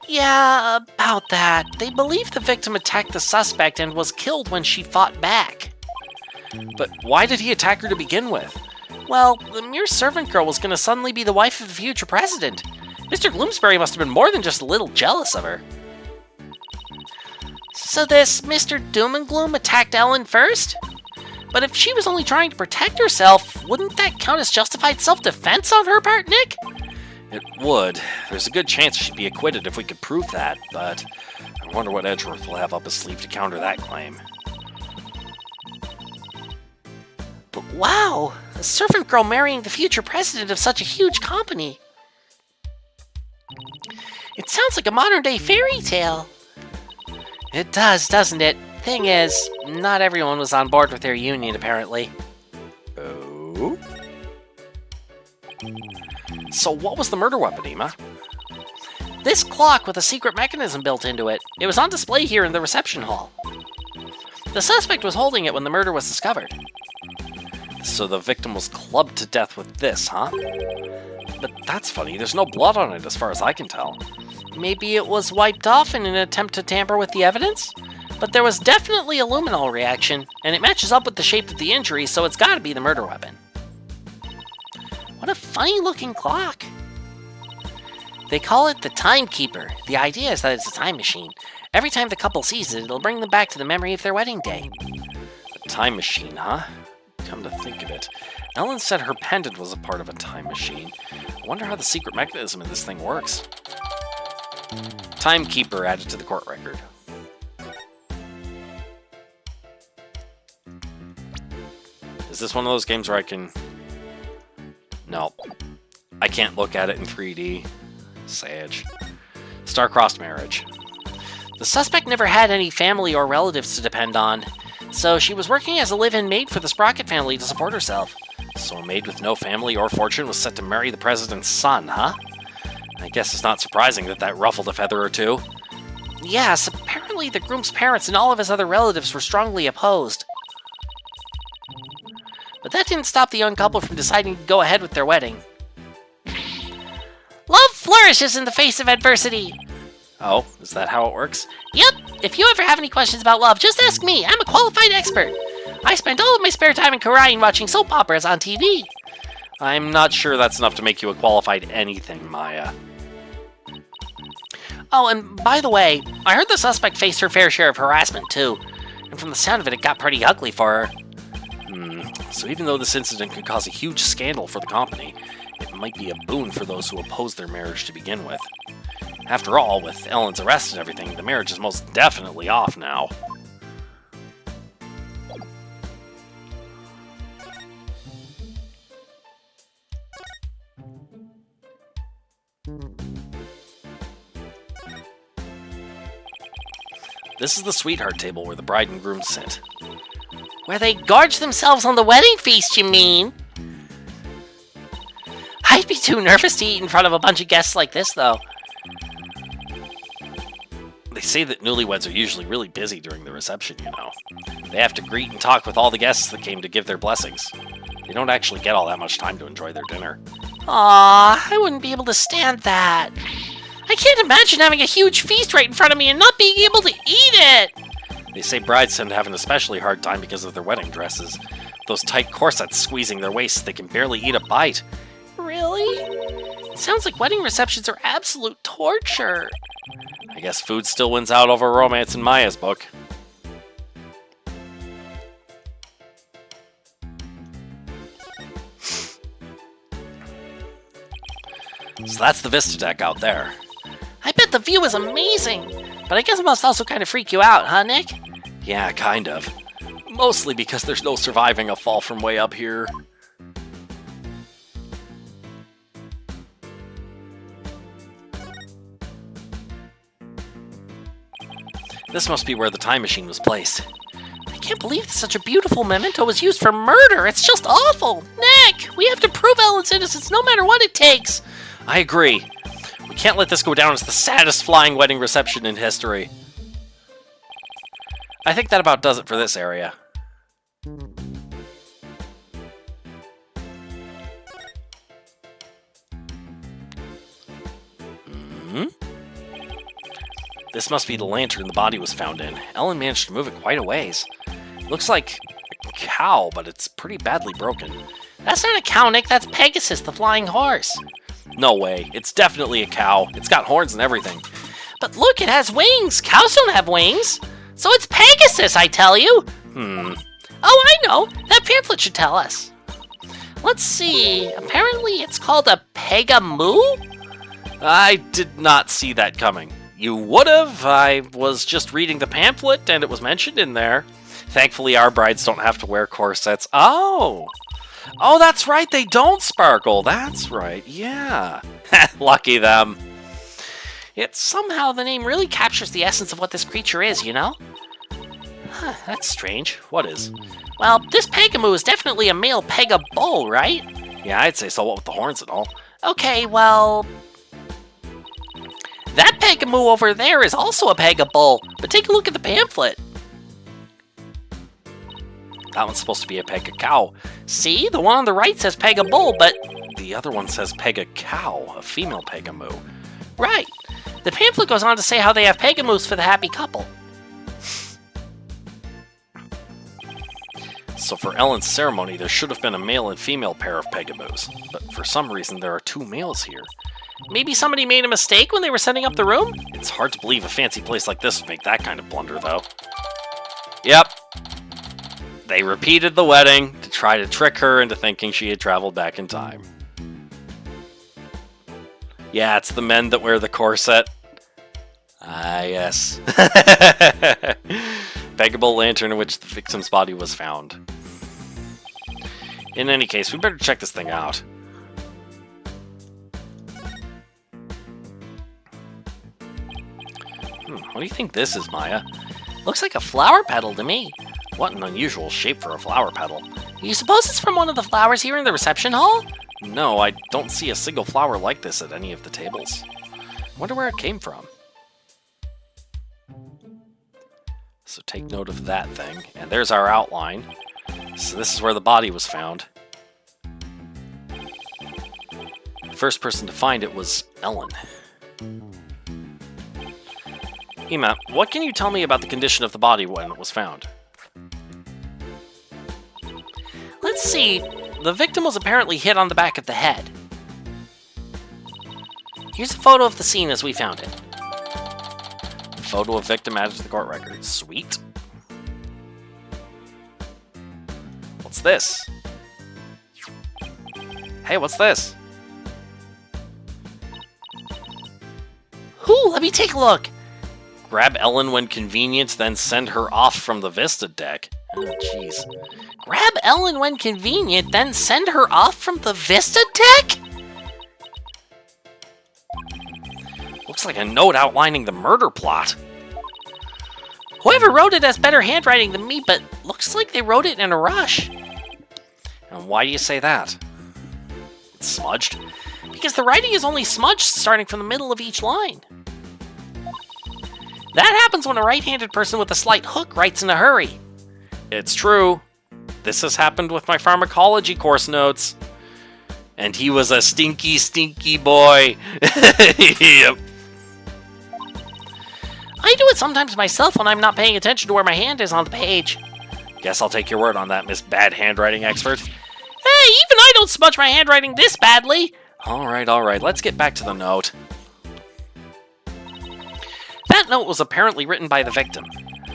Yeah, about that. They believe the victim attacked the suspect and was killed when she fought back. But why did he attack her to begin with? Well, the mere servant girl was going to suddenly be the wife of the future president. Mr. Gloomsbury must have been more than just a little jealous of her. So this Mr. Doom and Gloom attacked Ellen first? But if she was only trying to protect herself, wouldn't that count as justified self-defense on her part, Nick? It would. There's a good chance she'd be acquitted if we could prove that, but I wonder what Edgeworth will have up his sleeve to counter that claim. But wow, a servant girl marrying the future president of such a huge company. It sounds like a modern-day fairy tale. It does, doesn't it? Thing is, not everyone was on board with their union, apparently. Oh? So what was the murder weapon, Ema? This clock with a secret mechanism built into it. It was on display here in the reception hall. The suspect was holding it when the murder was discovered. So the victim was clubbed to death with this, huh? But that's funny, there's no blood on it as far as I can tell. Maybe it was wiped off in an attempt to tamper with the evidence? But there was definitely a luminol reaction, and it matches up with the shape of the injury, so it's gotta be the murder weapon. What a funny-looking clock. They call it the Timekeeper. The idea is that it's a time machine. Every time the couple sees it, it'll bring them back to the memory of their wedding day. Time machine, huh? Come to think of it. Ellen said her pendant was a part of a time machine. I wonder how the secret mechanism in this thing works. Timekeeper added to the court record. Is this one of those games where I can... No. I can't look at it in 3D. Sage. Star-crossed marriage. The suspect never had any family or relatives to depend on, so she was working as a live-in maid for the Sprocket family to support herself. So a maid with no family or fortune was set to marry the president's son, huh? I guess it's not surprising that that ruffled a feather or two. Yes, apparently the groom's parents and all of his other relatives were strongly opposed. But that didn't stop the young couple from deciding to go ahead with their wedding. Love flourishes in the face of adversity. Oh, is that how it works? Yep, if you ever have any questions about love, just ask me. I'm a qualified expert. I spend all of my spare time in Korean watching soap operas on TV. I'm not sure that's enough to make you a qualified anything, Maya. Oh, and by the way, I heard the suspect faced her fair share of harassment too. And from the sound of it, it got pretty ugly for her. So even though this incident could cause a huge scandal for the company, it might be a boon for those who oppose their marriage to begin with. After all, with Ellen's arrest and everything, the marriage is most definitely off now. This is the sweetheart table where the bride and groom sit. Where they gorge themselves on the wedding feast, you mean? I'd be too nervous to eat in front of a bunch of guests like this, though. They say that newlyweds are usually really busy during the reception, you know. They have to greet and talk with all the guests that came to give their blessings. They don't actually get all that much time to enjoy their dinner. Aw, I wouldn't be able to stand that. I can't imagine having a huge feast right in front of me and not being able to eat it! They say brides tend to have an especially hard time because of their wedding dresses. Those tight corsets squeezing their waists, they can barely eat a bite. Really? It sounds like wedding receptions are absolute torture. I guess food still wins out over romance in Maya's book. So that's the Vista deck out there. I bet the view is amazing, but I guess it must also kind of freak you out, huh, Nick? Yeah, kind of. Mostly because there's no surviving a fall from way up here. This must be where the time machine was placed. I can't believe that such a beautiful memento was used for murder. It's just awful. Nick, we have to prove Ellen's innocence no matter what it takes. I agree. We can't let this go down as the saddest flying wedding reception in history. I think that about does it for this area. This must be the lantern the body was found in. Ellen managed to move it quite a ways. Looks like a cow, but it's pretty badly broken. That's not a cow, Nick. That's Pegasus, the flying horse. No way. It's definitely a cow. It's got horns and everything. But look, it has wings. Cows don't have wings. So it's Pegasus, I tell you. Oh, I know. That pamphlet should tell us. Let's see. Apparently it's called a Pegamoo? I did not see that coming. You would've. I was just reading the pamphlet and it was mentioned in there. Thankfully, our brides don't have to wear corsets. Oh, that's right. They don't sparkle. That's right. Yeah. Lucky them. Yet somehow the name really captures the essence of what this creature is, you know? Huh, that's strange. What is? Well, this Pegamoo is definitely a male Pegabull, right? Yeah, I'd say so. What with the horns and all? Okay, well... that Pegamoo over there is also a Pegabull, but take a look at the pamphlet. That one's supposed to be a Pega-cow. See? The one on the right says Pegabull, but... the other one says Pega-cow, a female Pegamoo. Right. The pamphlet goes on to say how they have Pegamoos for the happy couple. So for Ellen's ceremony, there should have been a male and female pair of Pegamoos. But for some reason, there are two males here. Maybe somebody made a mistake when they were setting up the room? It's hard to believe a fancy place like this would make that kind of blunder, though. Yep. They repeated the wedding to try to trick her into thinking she had traveled back in time. Yeah, it's the men that wear the corset. Ah, yes. Beggable lantern in which the victim's body was found. In any case, we better check this thing out. What do you think this is, Maya? Looks like a flower petal to me. What an unusual shape for a flower petal. You suppose it's from one of the flowers here in the reception hall? No, I don't see a single flower like this at any of the tables. I wonder where it came from. So take note of that thing. And there's our outline. So this is where the body was found. The first person to find it was Ellen. Ema, what can you tell me about the condition of the body when it was found? Let's see. The victim was apparently hit on the back of the head. Here's a photo of the scene as we found it. Photo of victim added to the court record. Sweet. What's this? Hey, what's this? Ooh, let me take a look. Grab Ellen when convenient, then send her off from the Vista deck. Oh, jeez. Grab Ellen when convenient, then send her off from the Vista deck? Looks like a note outlining the murder plot. Whoever wrote it has better handwriting than me, but looks like they wrote it in a rush. And why do you say that? It's smudged? Because the writing is only smudged starting from the middle of each line. That happens when a right-handed person with a slight hook writes in a hurry. It's true. This has happened with my pharmacology course notes. And he was a stinky, stinky boy. Yep. I do it sometimes myself when I'm not paying attention to where my hand is on the page. Guess I'll take your word on that, Miss Bad Handwriting Expert. Hey, even I don't smudge my handwriting this badly. Alright, let's get back to the note. That note was apparently written by the victim.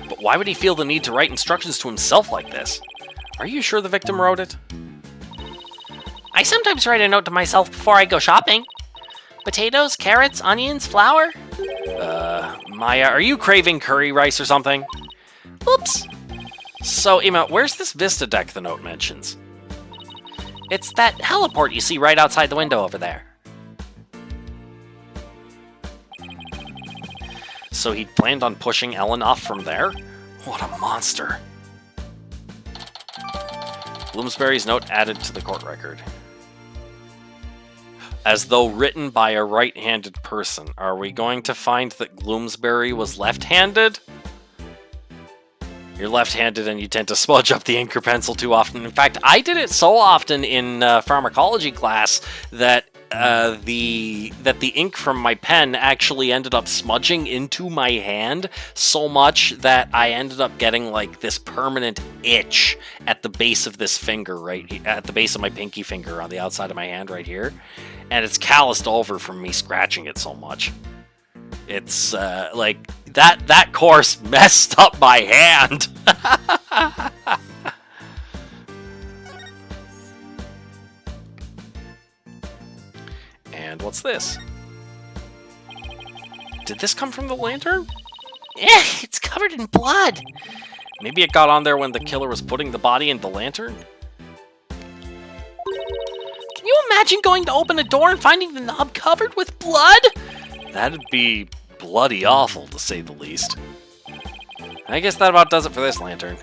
But why would he feel the need to write instructions to himself like this? Are you sure the victim wrote it? I sometimes write a note to myself before I go shopping. Potatoes, carrots, onions, flour. Maya, are you craving curry rice or something? Oops. So, Emma, where's this Vista deck the note mentions? It's that heliport you see right outside the window over there. So he planned on pushing Ellen off from there? What a monster. Bloomsbury's note added to the court record. As though written by a right-handed person. Are we going to find that Bloomsbury was left-handed? You're left-handed and you tend to smudge up the ink or pencil too often. In fact, I did it so often in pharmacology class that the ink from my pen actually ended up smudging into my hand so much that I ended up getting like this permanent itch at the base of this finger at the base of my pinky finger on the outside of my hand right here, and it's calloused over from me scratching it so much. It's like that course messed up my hand. And what's this? Did this come from the lantern? It's covered in blood. Maybe it got on there when the killer was putting the body in the lantern? Can you imagine going to open a door and finding the knob covered with blood? That'd be bloody awful, to say the least. I guess that about does it for this lantern.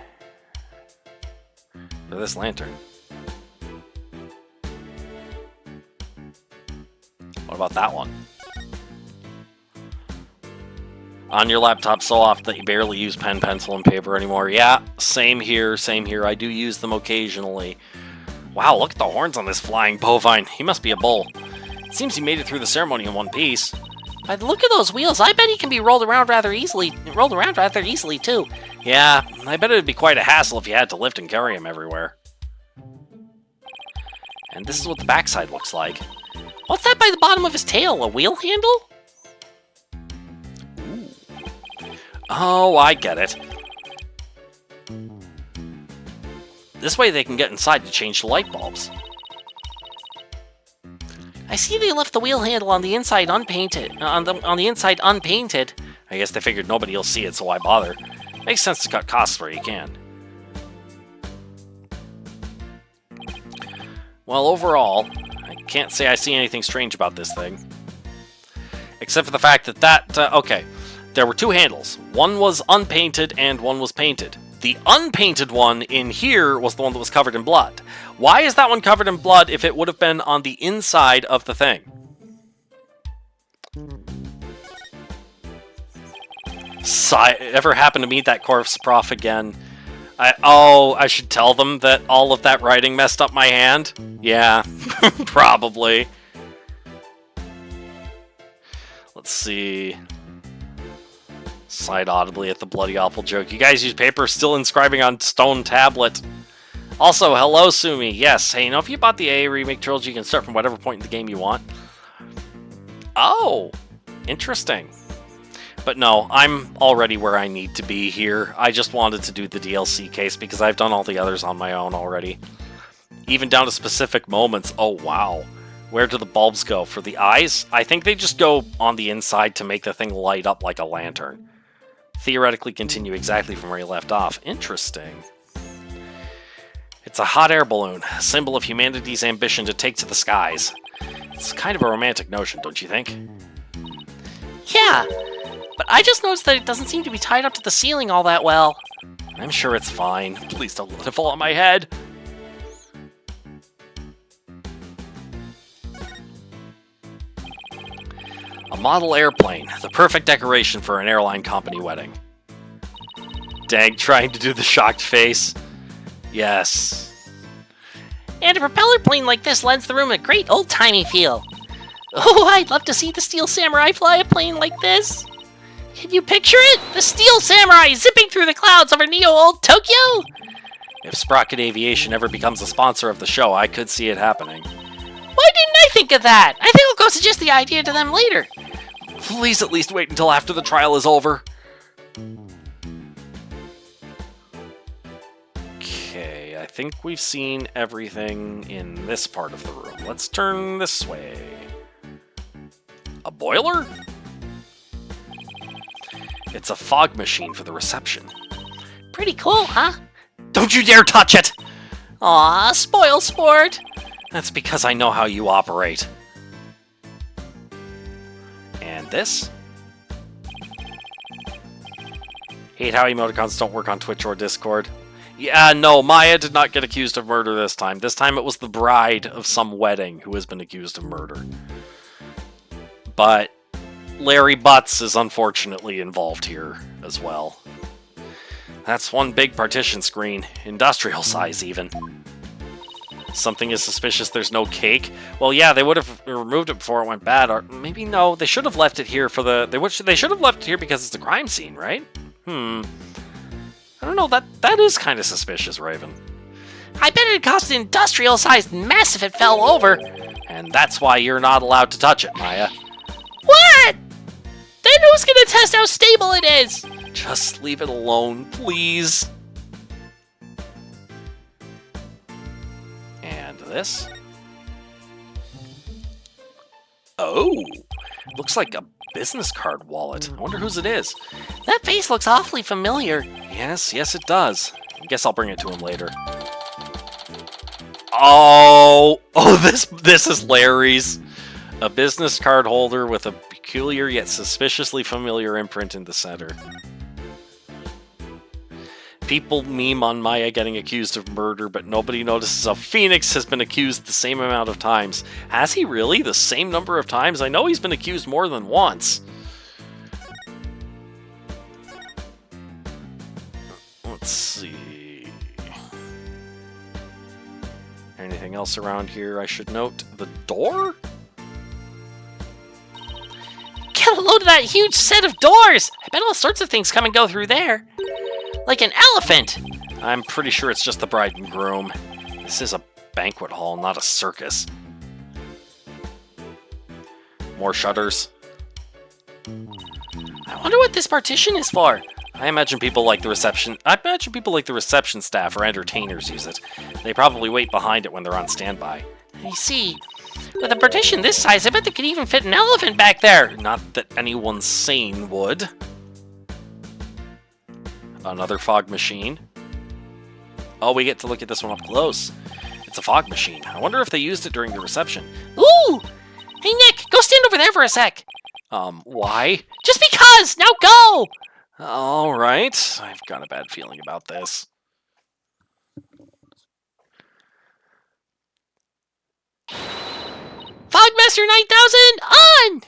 What about that one? On your laptop so often that you barely use pen, pencil, and paper anymore. Yeah, same here. I do use them occasionally. Wow, look at the horns on this flying bovine. He must be a bull. It seems he made it through the ceremony in one piece. By the look of those wheels, I bet he can be rolled around rather easily too. Yeah, I bet it'd be quite a hassle if you had to lift and carry him everywhere. And this is what the backside looks like. What's that by the bottom of his tail? A wheel handle? Oh, I get it. This way they can get inside to change the light bulbs. I see they left the wheel handle on the inside unpainted. On the inside unpainted. I guess they figured nobody will see it, so why bother? Makes sense to cut costs where you can. Well, overall, I can't say I see anything strange about this thing. Except for the fact that okay, there were two handles. One was unpainted and one was painted. The unpainted one in here was the one that was covered in blood. Why is that one covered in blood if it would have been on the inside of the thing? Ever happen to meet that corpse prof again? I should tell them that all of that writing messed up my hand? Yeah, probably. Let's see. Sighed audibly at the bloody awful joke. You guys use paper still inscribing on stone tablet. Also, hello Sumi. Yes, hey, you know, if you bought the AA Remake Trilogy, you can start from whatever point in the game you want. Oh, interesting. But no, I'm already where I need to be here. I just wanted to do the DLC case because I've done all the others on my own already. Even down to specific moments. Oh, wow. Where do the bulbs go? For the eyes? I think they just go on the inside to make the thing light up like a lantern. Theoretically continue exactly from where you left off. Interesting. It's a hot air balloon, a symbol of humanity's ambition to take to the skies. It's kind of a romantic notion, don't you think? Yeah, but I just noticed that it doesn't seem to be tied up to the ceiling all that well. I'm sure it's fine. Please don't let it fall on my head. A model airplane, the perfect decoration for an airline company wedding. Dag trying to do the shocked face. Yes. And a propeller plane like this lends the room a great old-timey feel. Oh, I'd love to see the Steel Samurai fly a plane like this. Can you picture it? The Steel Samurai zipping through the clouds over Neo-Old Tokyo? If Sprocket Aviation ever becomes a sponsor of the show, I could see it happening. Why didn't I think of that? I think I'll go suggest the idea to them later. Please at least wait until after the trial is over. Okay, I think we've seen everything in this part of the room. Let's turn this way. A boiler? It's a fog machine for the reception. Pretty cool, huh? Don't you dare touch it! Aw, spoil sport. That's because I know how you operate. And this? Hate how emoticons don't work on Twitch or Discord. Yeah, no, Maya did not get accused of murder this time. This time it was the bride of some wedding who has been accused of murder. But Larry Butts is unfortunately involved here as well. That's one big partition screen, industrial size even. Something is suspicious there's no cake. Well, yeah, they would have removed it before it went bad, or maybe no, they should have left it here for the... They should have left it here because it's a crime scene, right? I don't know, that is kind of suspicious, Raven. I bet it'd cost an industrial-sized mess if it fell over. And that's why you're not allowed to touch it, Maya. What? Then who's gonna test how stable it is? Just leave it alone, please. And this? Oh, looks like a business card wallet. I wonder whose it is. That face looks awfully familiar. Yes, it does. I guess I'll bring it to him later. Oh, this is Larry's. A business card holder with a peculiar yet suspiciously familiar imprint in the center. People meme on Maya getting accused of murder, but nobody notices how Phoenix has been accused the same amount of times. Has he really? The same number of times? I know he's been accused more than once. Let's see. Anything else around here I should note? The door? Get a load of that huge set of doors! I bet all sorts of things come and go through there. Like an elephant! I'm pretty sure it's just the bride and groom. This is a banquet hall, not a circus. More shutters. I wonder what this partition is for. I imagine people like the reception staff or entertainers use it. They probably wait behind it when they're on standby. I see. With a partition this size, I bet they could even fit an elephant back there. Not that anyone sane would. Another fog machine. Oh, we get to look at this one up close. It's a fog machine. I wonder if they used it during the reception. Ooh! Hey, Nick, go stand over there for a sec. Why? Just because! Now go! All right. I've got a bad feeling about this. Fogmaster 9000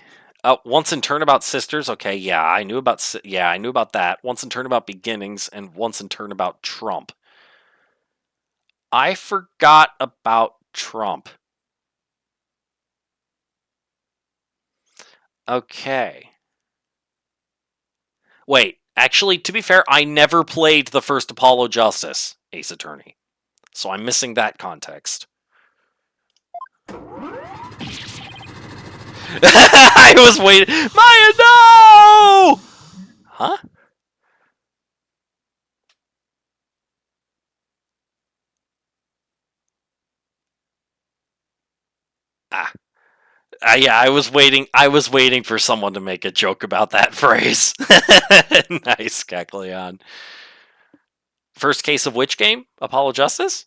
on! Once in Turnabout Sisters. Okay, yeah, I knew about that. Once in Turnabout Beginnings and once in Turnabout Trump. I forgot about Trump. Okay. Wait, actually, to be fair, I never played the first Apollo Justice, Ace Attorney. So I'm missing that context. I was waiting. Maya, no! Huh? Yeah, I was waiting for someone to make a joke about that phrase. Nice, Cackleon. First case of which game? Apollo Justice?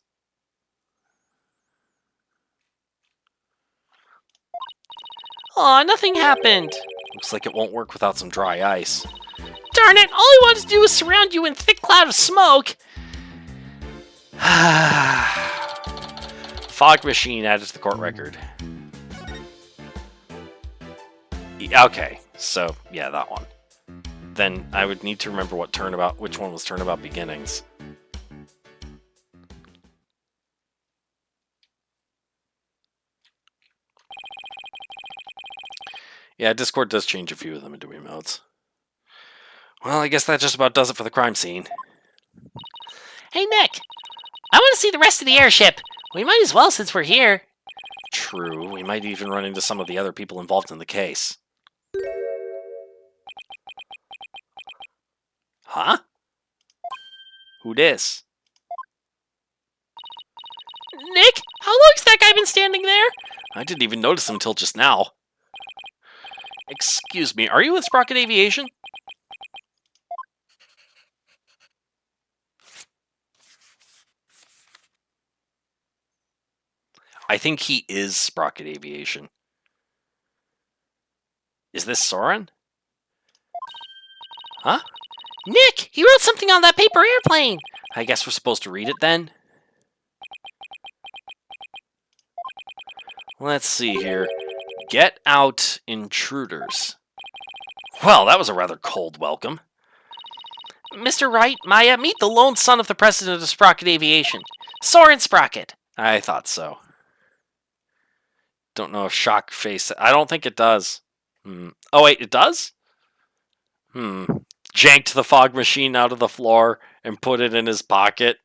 Aw, nothing happened. Looks like it won't work without some dry ice. Darn it, all I wanted to do was surround you in a thick cloud of smoke. Fog machine added to the court record. Okay, so yeah, that one. Then I would need to remember which one was Turnabout Beginnings. Yeah, Discord does change a few of them into emotes. Well, I guess that just about does it for the crime scene. Hey, Nick, I want to see the rest of the airship. We might as well since we're here. True, we might even run into some of the other people involved in the case. Huh? Who dis? Nick, how long's that guy been standing there? I didn't even notice him until just now. Excuse me, are you with Sprocket Aviation? I think he is Sprocket Aviation. Is this Soren? Huh? Nick, he wrote something on that paper airplane. I guess we're supposed to read it then? Let's see here. Get out, intruders. Well, that was a rather cold welcome. Mr. Wright, Maya, meet the lone son of the president of Sprocket Aviation, Soren Sprocket. I thought so. Don't know if shock face... I don't think it does. Oh, wait, it does? Janked the fog machine out of the floor and put it in his pocket.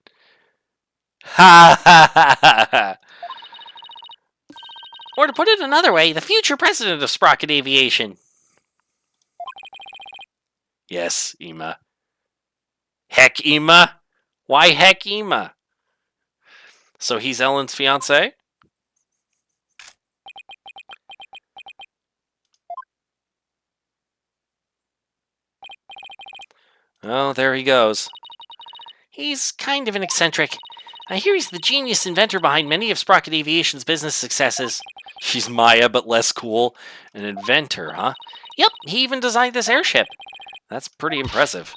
Ha ha ha ha ha! Or to put it another way, the future president of Sprocket Aviation. Yes, Ema. Heck, Ema? Why heck, Ema? So he's Ellen's fiancé? Oh, there he goes. He's kind of an eccentric. I hear he's the genius inventor behind many of Sprocket Aviation's business successes. She's Maya, but less cool. An inventor, huh? Yep, he even designed this airship. That's pretty impressive.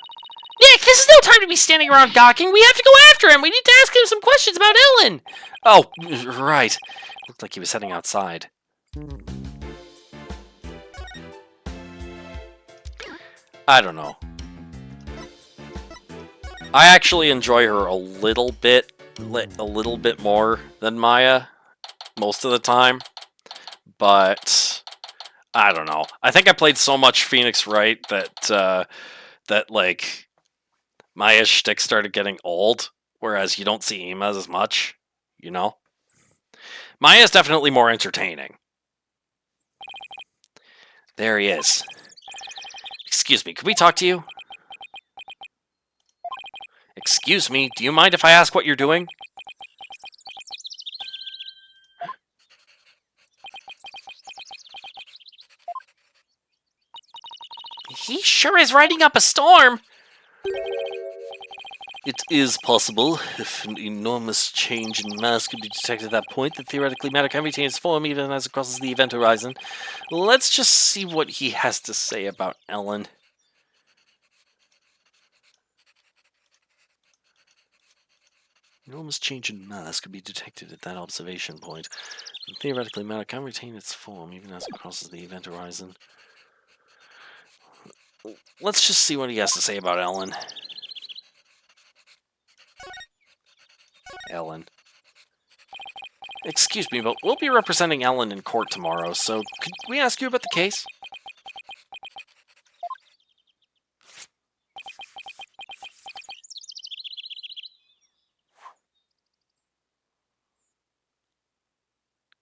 Nick, this is no time to be standing around gawking. We have to go after him. We need to ask him some questions about Ellen. Oh, right. Looked like he was heading outside. I don't know. I actually enjoy her a little bit more than Maya most of the time, but I don't know. I think I played so much Phoenix Wright that like Maya's shtick started getting old, whereas you don't see Ema as much, you know? Maya's definitely more entertaining. There he is. Excuse me, could we talk to you? Excuse me, do you mind if I ask what you're doing? He sure is riding up a storm. It is possible. If an enormous change in mass could be detected at that point, that theoretically matter can retain its form even as it crosses the event horizon. Let's just see what he has to say about Ellen. Enormous change in mass could be detected at that observation point. And theoretically, matter can retain its form even as it crosses the event horizon. Let's just see what he has to say about Ellen. Ellen. Excuse me, but we'll be representing Ellen in court tomorrow, so could we ask you about the case?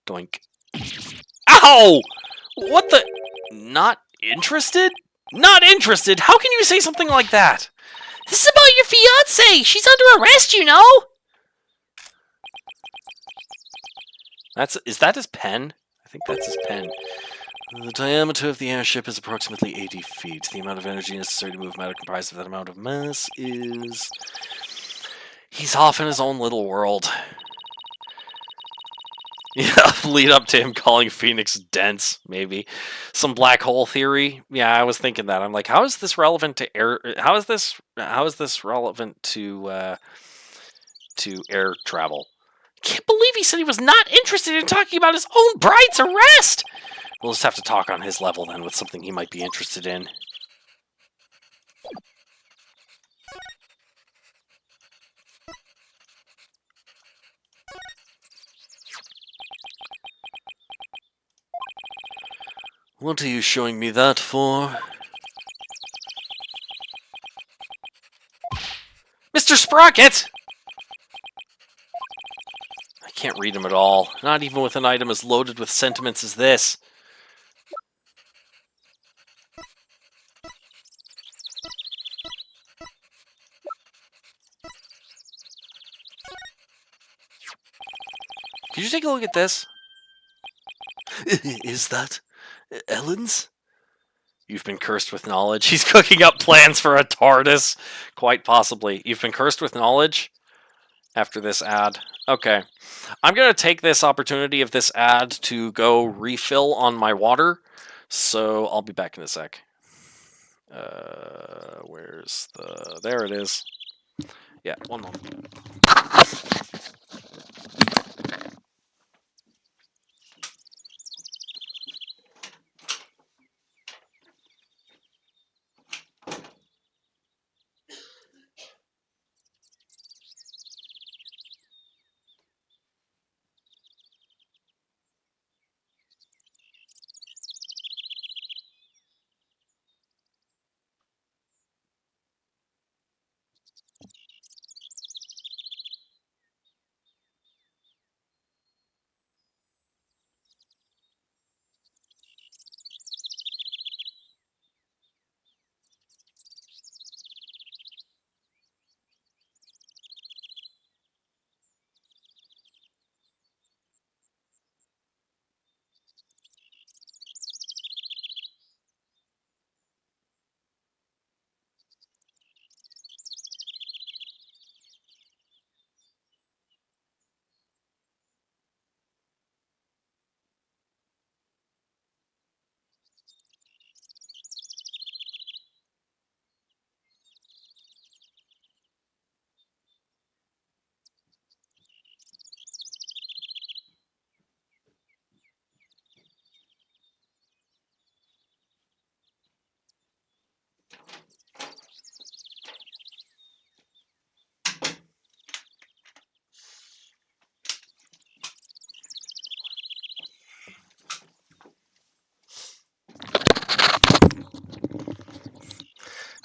Doink. Ow! What the? Not interested? Not interested? How can you say something like that? This is about your fiancée. She's under arrest, you know. Is that his pen? I think that's his pen. The diameter of the airship is approximately 80 feet. The amount of energy necessary to move matter comprised of that amount of mass is... He's off in his own little world. Yeah, lead up to him calling Phoenix dense, maybe. Some black hole theory. Yeah, I was thinking that. I'm like, how is this relevant to air... How is this relevant to air travel? Can't believe he said he was not interested in talking about his own bride's arrest. We'll just have to talk on his level then with something he might be interested in. What are you showing me that for? Mr. Sprocket! I can't read him at all, not even with an item as loaded with sentiments as this. Could you take a look at this? Is that Ellen's? You've been cursed with knowledge. He's cooking up plans for a TARDIS. Quite possibly. You've been cursed with knowledge? After this ad. Okay. I'm going to take this opportunity of this ad to go refill on my water. So I'll be back in a sec. Where's the... There it is. Yeah, one moment.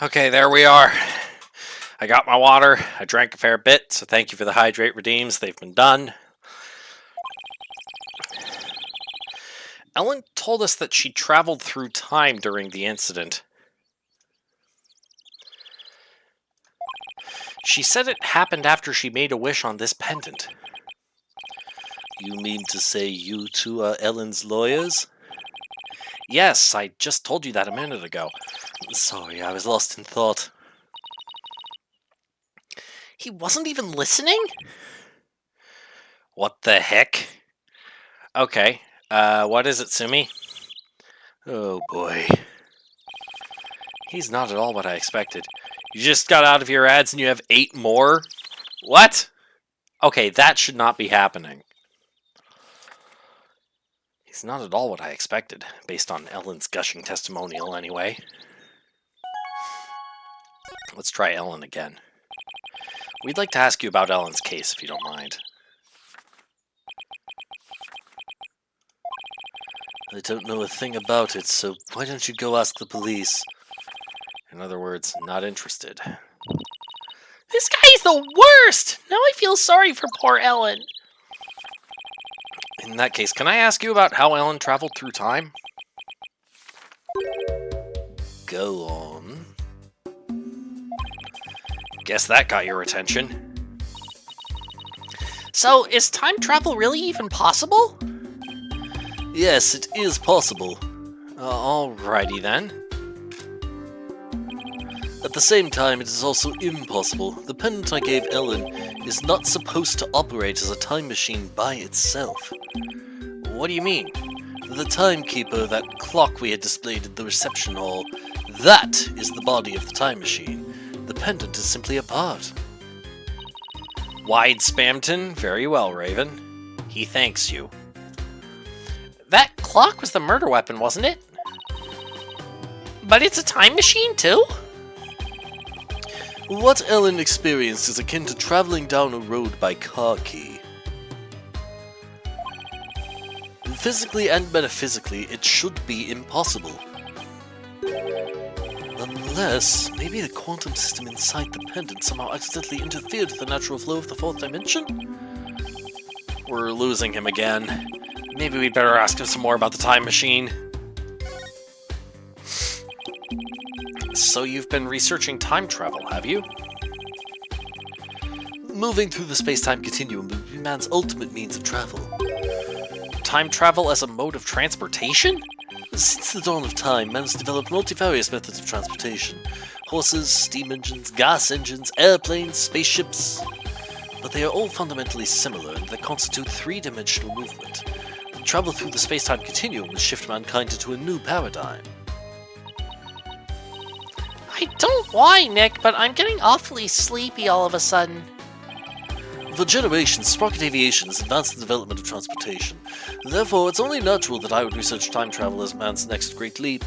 Okay, there we are. I got my water. I drank a fair bit, so thank you for the hydrate redeems. They've been done. Ellen told us that she traveled through time during the incident. She said it happened after she made a wish on this pendant. You mean to say you two are Ellen's lawyers? Yes, I just told you that a minute ago. Sorry, I was lost in thought. He wasn't even listening? What the heck? Okay, what is it, Sumi? Oh boy. He's not at all what I expected. You just got out of your ads and you have 8 more? What? Okay, that should not be happening. He's not at all what I expected, based on Ellen's gushing testimonial anyway. Let's try Ellen again. We'd like to ask you about Ellen's case, if you don't mind. I don't know a thing about it, so why don't you go ask the police? In other words, not interested. This guy's the worst! Now I feel sorry for poor Ellen. In that case, can I ask you about how Ellen traveled through time? Go on. Guess that got your attention. So, is time travel really even possible? Yes, it is possible. Alrighty then. At the same time, it is also impossible. The pendant I gave Ellen is not supposed to operate as a time machine by itself. What do you mean? The timekeeper, that clock we had displayed in the reception hall, that is the body of the time machine. The pendant is simply a part. Wide Spamton? Very well, Raven. He thanks you. That clock was the murder weapon, wasn't it? But it's a time machine, too? What Ellen experienced is akin to traveling down a road by car key. Physically and metaphysically, it should be impossible. Unless, maybe the quantum system inside the pendant somehow accidentally interfered with the natural flow of the 4th dimension? We're losing him again. Maybe we'd better ask him some more about the time machine. So you've been researching time travel, have you? Moving through the space-time continuum would be man's ultimate means of travel. Time travel as a mode of transportation? Since the dawn of time, man has developed multifarious methods of transportation. Horses, steam engines, gas engines, airplanes, spaceships. But they are all fundamentally similar and they constitute 3-dimensional movement. Travel through the space-time continuum will shift mankind into a new paradigm. I don't why, Nick, but I'm getting awfully sleepy all of a sudden. For generations, Sprocket Aviation has advanced the development of transportation. Therefore, it's only natural that I would research time travel as man's next great leap.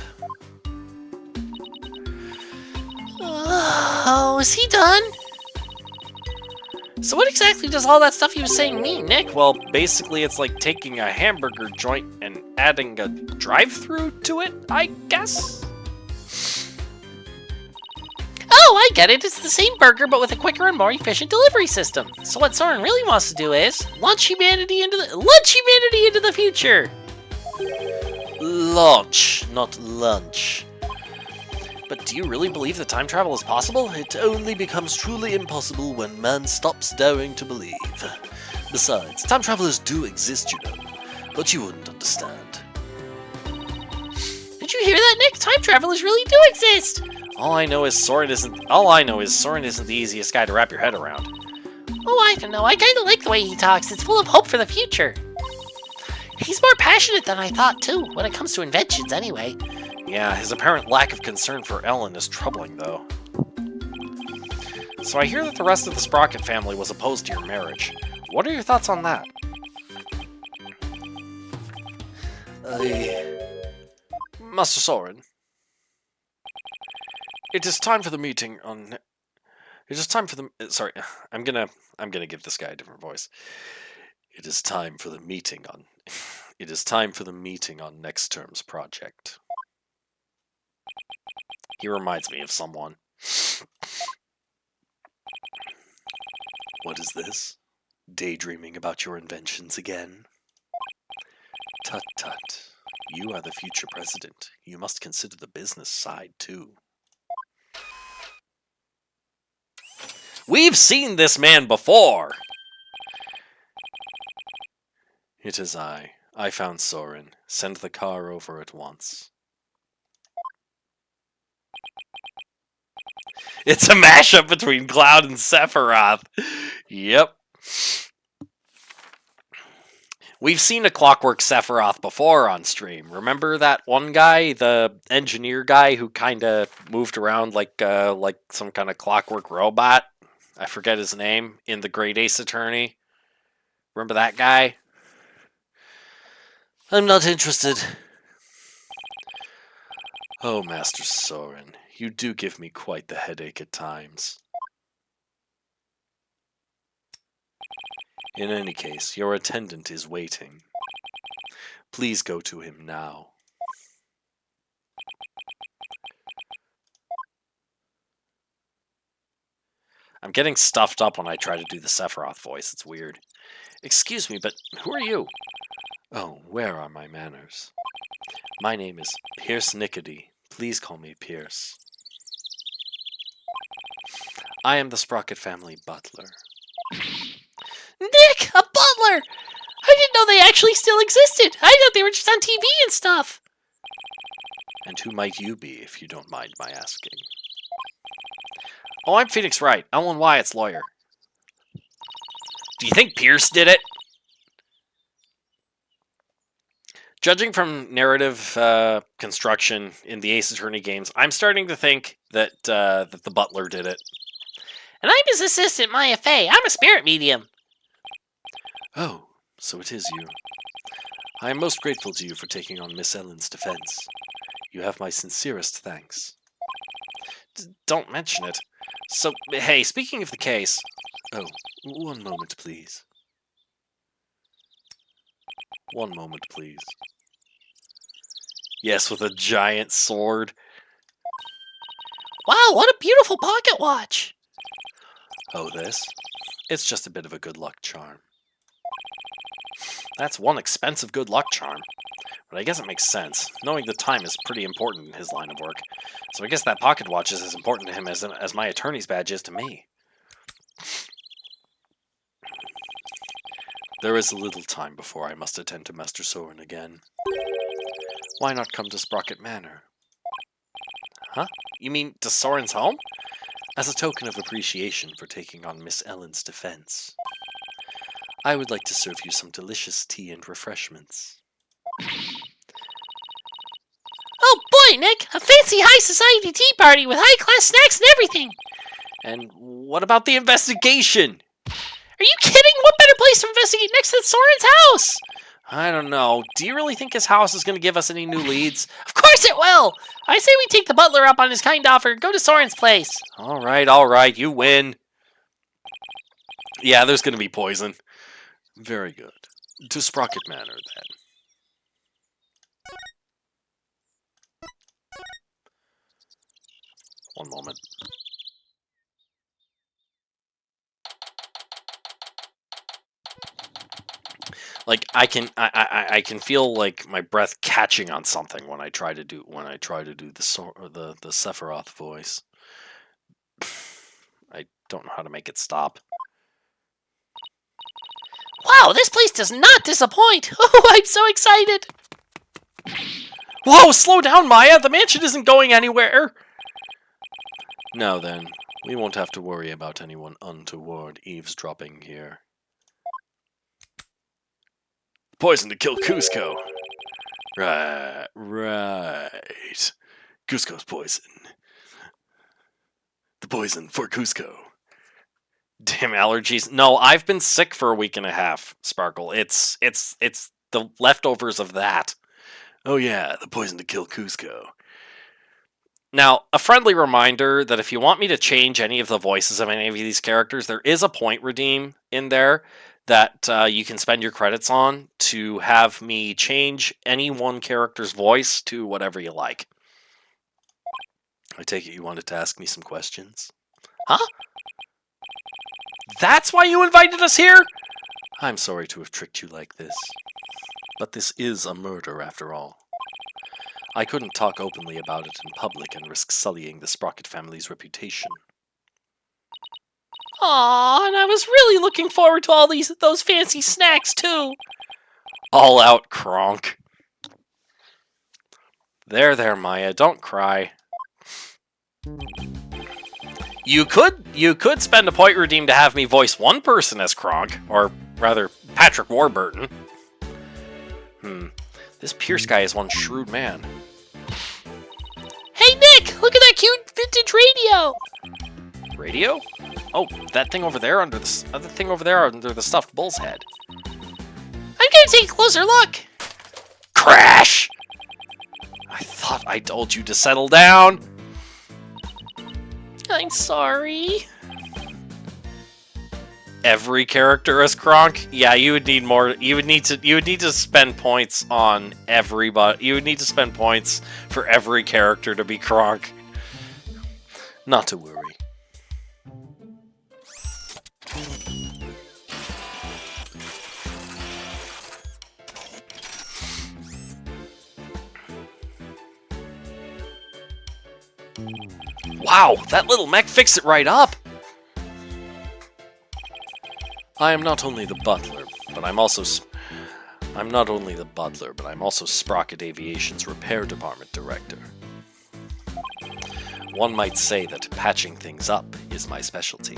Oh, is he done? So what exactly does all that stuff he was saying mean, Nick? Well, basically it's like taking a hamburger joint and adding a drive-thru to it, I guess? Oh, I get it. It's the same burger, but with a quicker and more efficient delivery system. So what Soren really wants to do is launch humanity into the future. Launch, not lunch. But do you really believe that time travel is possible? It only becomes truly impossible when man stops daring to believe. Besides, time travelers do exist, you know, but you wouldn't understand. Did you hear that, Nick? Time travelers really do exist. All I know is Soren isn't the easiest guy to wrap your head around. Oh, I don't know. I kind of like the way he talks. It's full of hope for the future. He's more passionate than I thought, too, when it comes to inventions, anyway. Yeah, his apparent lack of concern for Ellen is troubling, though. So I hear that the rest of the Sprocket family was opposed to your marriage. What are your thoughts on that? Master Soren. It is time for the meeting on... It is time for the... Sorry, I'm gonna give this guy a different voice. It is time for the meeting on... It is time for the meeting on next term's project. He reminds me of someone. What is this? Daydreaming about your inventions again? Tut tut. You are the future president. You must consider the business side too. We've seen this man before! It is I. I found Soren. Send the car over at once. It's a mashup between Cloud and Sephiroth. Yep. We've seen a Clockwork Sephiroth before on stream. Remember that one guy, the engineer guy who kind of moved around like some kind of clockwork robot? I forget his name in the Great Ace Attorney. Remember that guy? I'm not interested. Oh, Master Soren, you do give me quite the headache at times. In any case, your attendant is waiting. Please go to him now. I'm getting stuffed up when I try to do the Sephiroth voice. It's weird. Excuse me, but who are you? Oh, where are my manners? My name is Pierce Nickety. Please call me Pierce. I am the Sprocket family butler. Nick, a butler! I didn't know they actually still existed. I thought they were just on TV and stuff. And who might you be, if you don't mind my asking? Oh, I'm Phoenix Wright, Ellen Wyatt's lawyer. Do you think Pierce did it? Judging from narrative construction in the Ace Attorney games, I'm starting to think that that the butler did it. And I'm his assistant, Maya Fey. I'm a spirit medium. Oh, so it is you. I am most grateful to you for taking on Miss Ellen's defense. You have my sincerest thanks. Don't mention it. So, hey, speaking of the case... Oh, one moment, please. One moment, please. Yes, with a giant sword. Wow, what a beautiful pocket watch. Oh, this? It's just a bit of a good luck charm. That's one expensive good luck charm. But I guess it makes sense. Knowing the time is pretty important in his line of work. So I guess that pocket watch is as important to him as my attorney's badge is to me. There is a little time before I must attend to Master Soren again. Why not come to Sprocket Manor? Huh? You mean to Soren's home? As a token of appreciation for taking on Miss Ellen's defense. I would like to serve you some delicious tea and refreshments. Oh boy, Nick! A fancy high society tea party with high-class snacks and everything! And what about the investigation? Are you kidding? What better place to investigate next than Soren's house? I don't know. Do you really think his house is going to give us any new leads? Of course it will! I say we take the butler up on his kind offer and go to Soren's place. All right, you win. Yeah, there's going to be poison. Very good. To Sprocket Manor, then. One moment. Like I can feel like my breath catching on something when I try to do the Sephiroth voice. I don't know how to make it stop. Wow, this place does not disappoint! Oh, I'm so excited! Whoa, slow down, Maya! The mansion isn't going anywhere! Now then, we won't have to worry about anyone untoward eavesdropping here. Poison to kill Cusco. Right. Cusco's poison. The poison for Cusco. Damn allergies. No, I've been sick for a week and a half, Sparkle. It's the leftovers of that. Oh yeah, the poison to kill Cusco. Now, a friendly reminder that if you want me to change any of the voices of any of these characters, there is a point redeem in there that you can spend your credits on to have me change any one character's voice to whatever you like. I take it you wanted to ask me some questions? Huh? That's why you invited us here? I'm sorry to have tricked you like this. But this is a murder after all. I couldn't talk openly about it in public and risk sullying the Sprocket family's reputation. Aw, and I was really looking forward to all those fancy snacks, too. All out Kronk. There, Maya, don't cry. You could spend a point redeem to have me voice one person as Kronk, or rather, Patrick Warburton. This Pierce guy is one shrewd man. Hey, Nick, look at that cute vintage radio. Radio? Oh, that thing over there under the other thing over there under the stuffed bull's head. I'm gonna take a closer look. Crash! I thought I told you to settle down. I'm sorry. Every character as Kronk? Yeah, you would need more. You would need to spend points on everybody. You would need to spend points for every character to be Kronk. Not to worry. Wow, that little mech fixed it right up! I am not only the butler, but I'm also Sprocket Aviation's repair department director. One might say that patching things up is my specialty.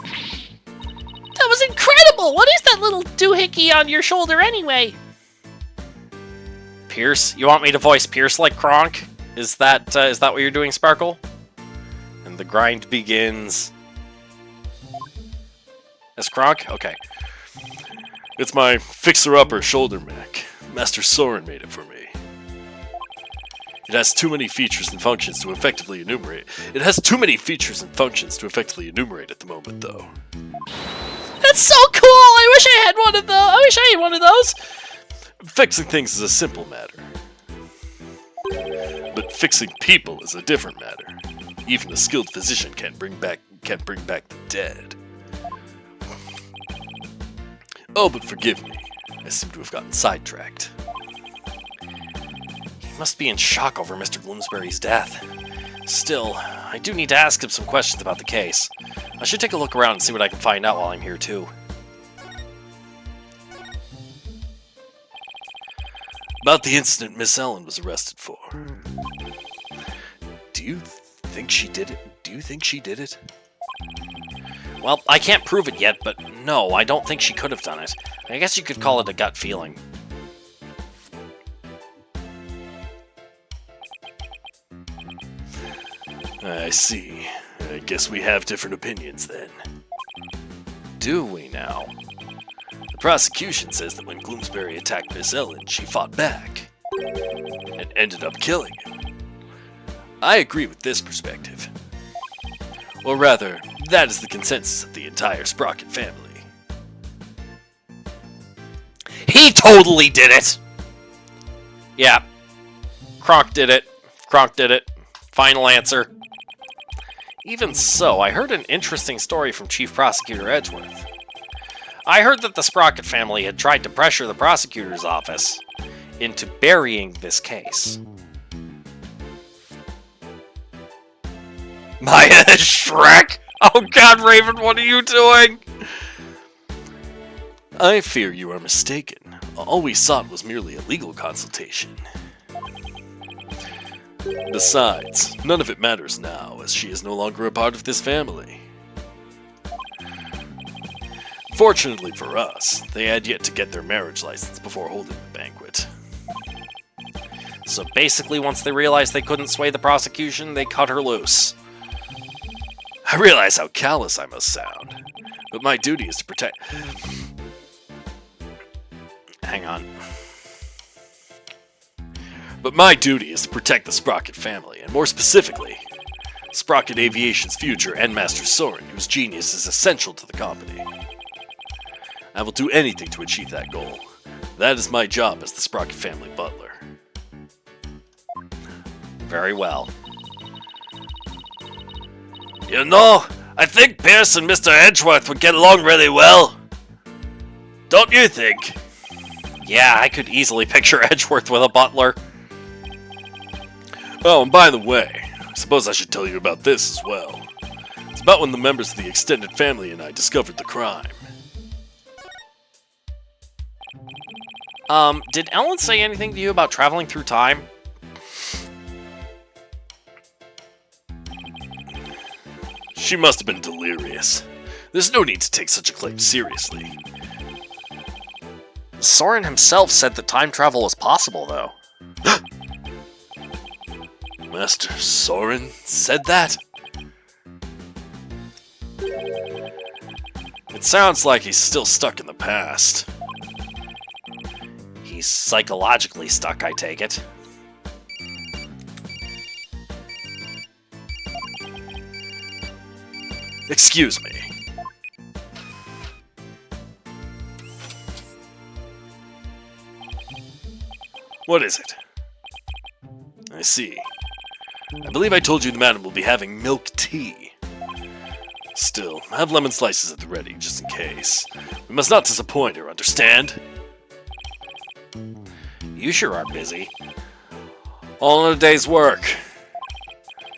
That was incredible! What is that little doohickey on your shoulder anyway? Pierce? You want me to voice Pierce like Kronk? Is that what you're doing, Sparkle? And the grind begins. As Kronk? Okay. It's my fixer-upper shoulder mech. Master Soren made it for me. It has too many features and functions to effectively enumerate. It has too many features and functions to effectively enumerate at the moment, though. That's so cool! I wish I had one of those! I wish I had one of those! Fixing things is a simple matter. But fixing people is a different matter. Even a skilled physician can't bring back the dead. Oh, but forgive me. I seem to have gotten sidetracked. He must be in shock over Mr. Bloomsbury's death. Still, I do need to ask him some questions about the case. I should take a look around and see what I can find out while I'm here, too. About the incident Miss Ellen was arrested for. Do you think she did it? Well, I can't prove it yet, but no, I don't think she could have done it. I guess you could call it a gut feeling. I see. I guess we have different opinions then. Do we now? The prosecution says that when Gloomsbury attacked Miss Ellen, she fought back and ended up killing him. I agree with this perspective. Or rather, that is the consensus of the entire Sprocket family. He totally did it! Yeah. Kronk did it. Final answer. Even so, I heard an interesting story from Chief Prosecutor Edgeworth. I heard that the Sprocket family had tried to pressure the prosecutor's office into burying this case. Maya Shrek! Oh god, Raven, what are you doing? I fear you are mistaken. All we sought was merely a legal consultation. Besides, none of it matters now, as she is no longer a part of this family. Fortunately for us, they had yet to get their marriage license before holding the banquet. So basically, once they realized they couldn't sway the prosecution, they cut her loose. I realize how callous I must sound, but my duty is to protect... Hang on. But my duty is to protect the Sprocket family, and more specifically, Sprocket Aviation's future and Master Soren, whose genius is essential to the company. I will do anything to achieve that goal. That is my job as the Sprocket family butler. Very well. You know, I think Pierce and Mr. Edgeworth would get along really well. Don't you think? Yeah, I could easily picture Edgeworth with a butler. Oh, and by the way, I suppose I should tell you about this as well. It's about when the members of the extended family and I discovered the crime. Did Ellen say anything to you about traveling through time? She must have been delirious. There's no need to take such a claim seriously. Soren himself said that time travel was possible, though. Master Soren said that? It sounds like he's still stuck in the past. He's psychologically stuck, I take it. Excuse me. What is it? I see. I believe I told you the madam will be having milk tea. Still, have lemon slices at the ready, just in case. We must not disappoint her, understand? You sure are busy. All in a day's work.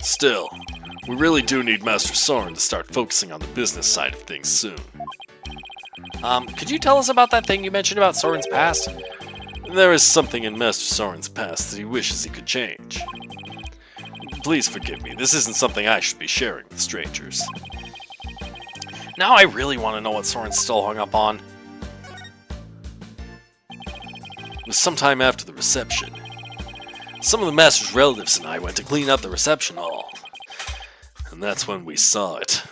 Still, we really do need Master Soren to start focusing on the business side of things soon. Could you tell us about that thing you mentioned about Soren's past? There is something in Master Soren's past that he wishes he could change. Please forgive me, this isn't something I should be sharing with strangers. Now I really want to know what Soren's still hung up on. It was sometime after the reception. Some of the Master's relatives and I went to clean up the reception hall. And that's when we saw it.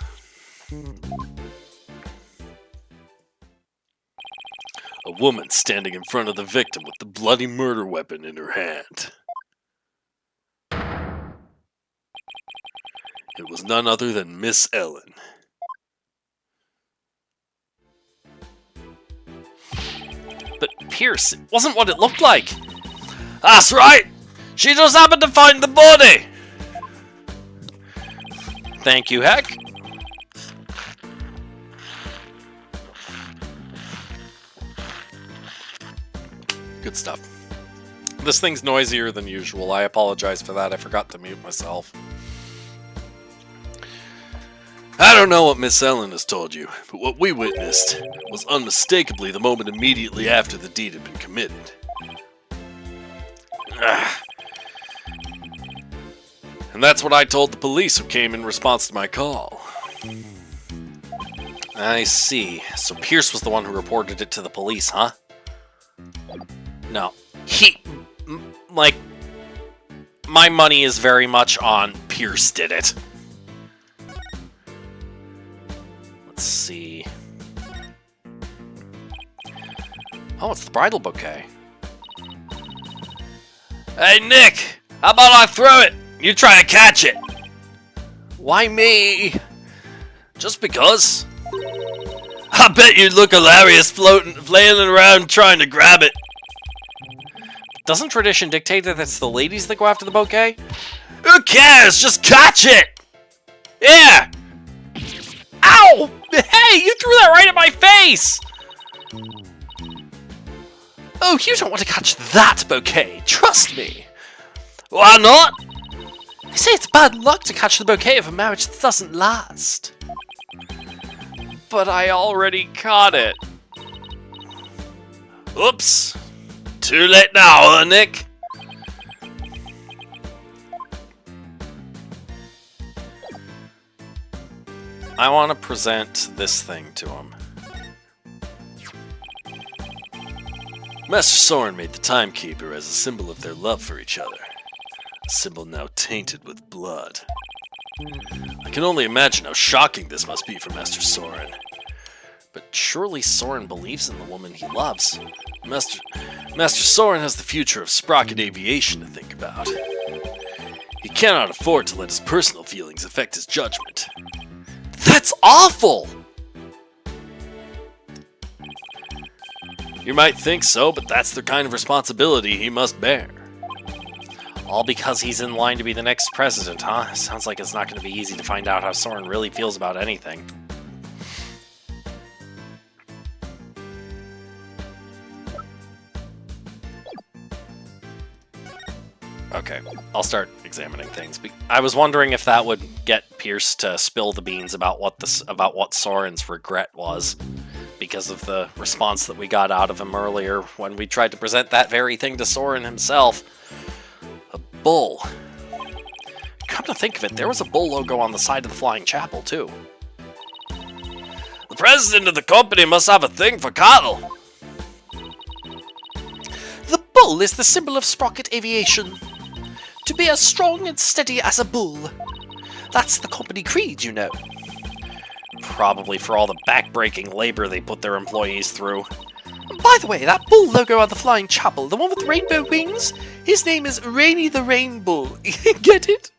A woman standing in front of the victim with the bloody murder weapon in her hand. It was none other than Miss Ellen. But Pierce, it wasn't what it looked like. That's right! She just happened to find the body! Thank you, Heck. Good stuff. This thing's noisier than usual. I apologize for that. I forgot to mute myself. I don't know what Miss Ellen has told you, but what we witnessed was unmistakably the moment immediately after the deed had been committed. And that's what I told the police who came in response to my call. I see. So Pierce was the one who reported it to the police, huh? No. Like, my money is very much on Pierce did it. Let's see. Oh, it's the bridal bouquet. Hey, Nick! How about I throw it? You try to catch it! Why me? Just because. I bet you'd look hilarious flailing around trying to grab it. Doesn't tradition dictate that it's the ladies that go after the bouquet? Who cares? Just catch it! Yeah! Ow! Hey, you threw that right at my face! Oh, you don't want to catch that bouquet. Trust me. Why not? They say it's bad luck to catch the bouquet of a marriage that doesn't last. But I already caught it. Oops. Too late now, huh, Nick? I want to present this thing to him. Master Soren made the Timekeeper as a symbol of their love for each other. A symbol now tainted with blood. I can only imagine how shocking this must be for Master Soren. But surely Soren believes in the woman he loves. Master Soren has the future of Sprocket Aviation to think about. He cannot afford to let his personal feelings affect his judgment. That's awful! You might think so, but that's the kind of responsibility he must bear. All because he's in line to be the next president, huh? Sounds like it's not going to be easy to find out how Soren really feels about anything. Okay, I'll start examining things. I was wondering if that would get Pierce to spill the beans about what Soren's regret was, because of the response that we got out of him earlier when we tried to present that very thing to Soren himself. A bull. Come to think of it, there was a bull logo on the side of the Flying Chapel, too. The president of the company must have a thing for cattle. The bull is the symbol of Sprocket Aviation. To be as strong and steady as a bull. That's the company creed, you know. Probably for all the back-breaking labor they put their employees through. By the way, that bull logo on the Flying Chapel, the one with rainbow wings, his name is Rainy the Rain Bull. Get it?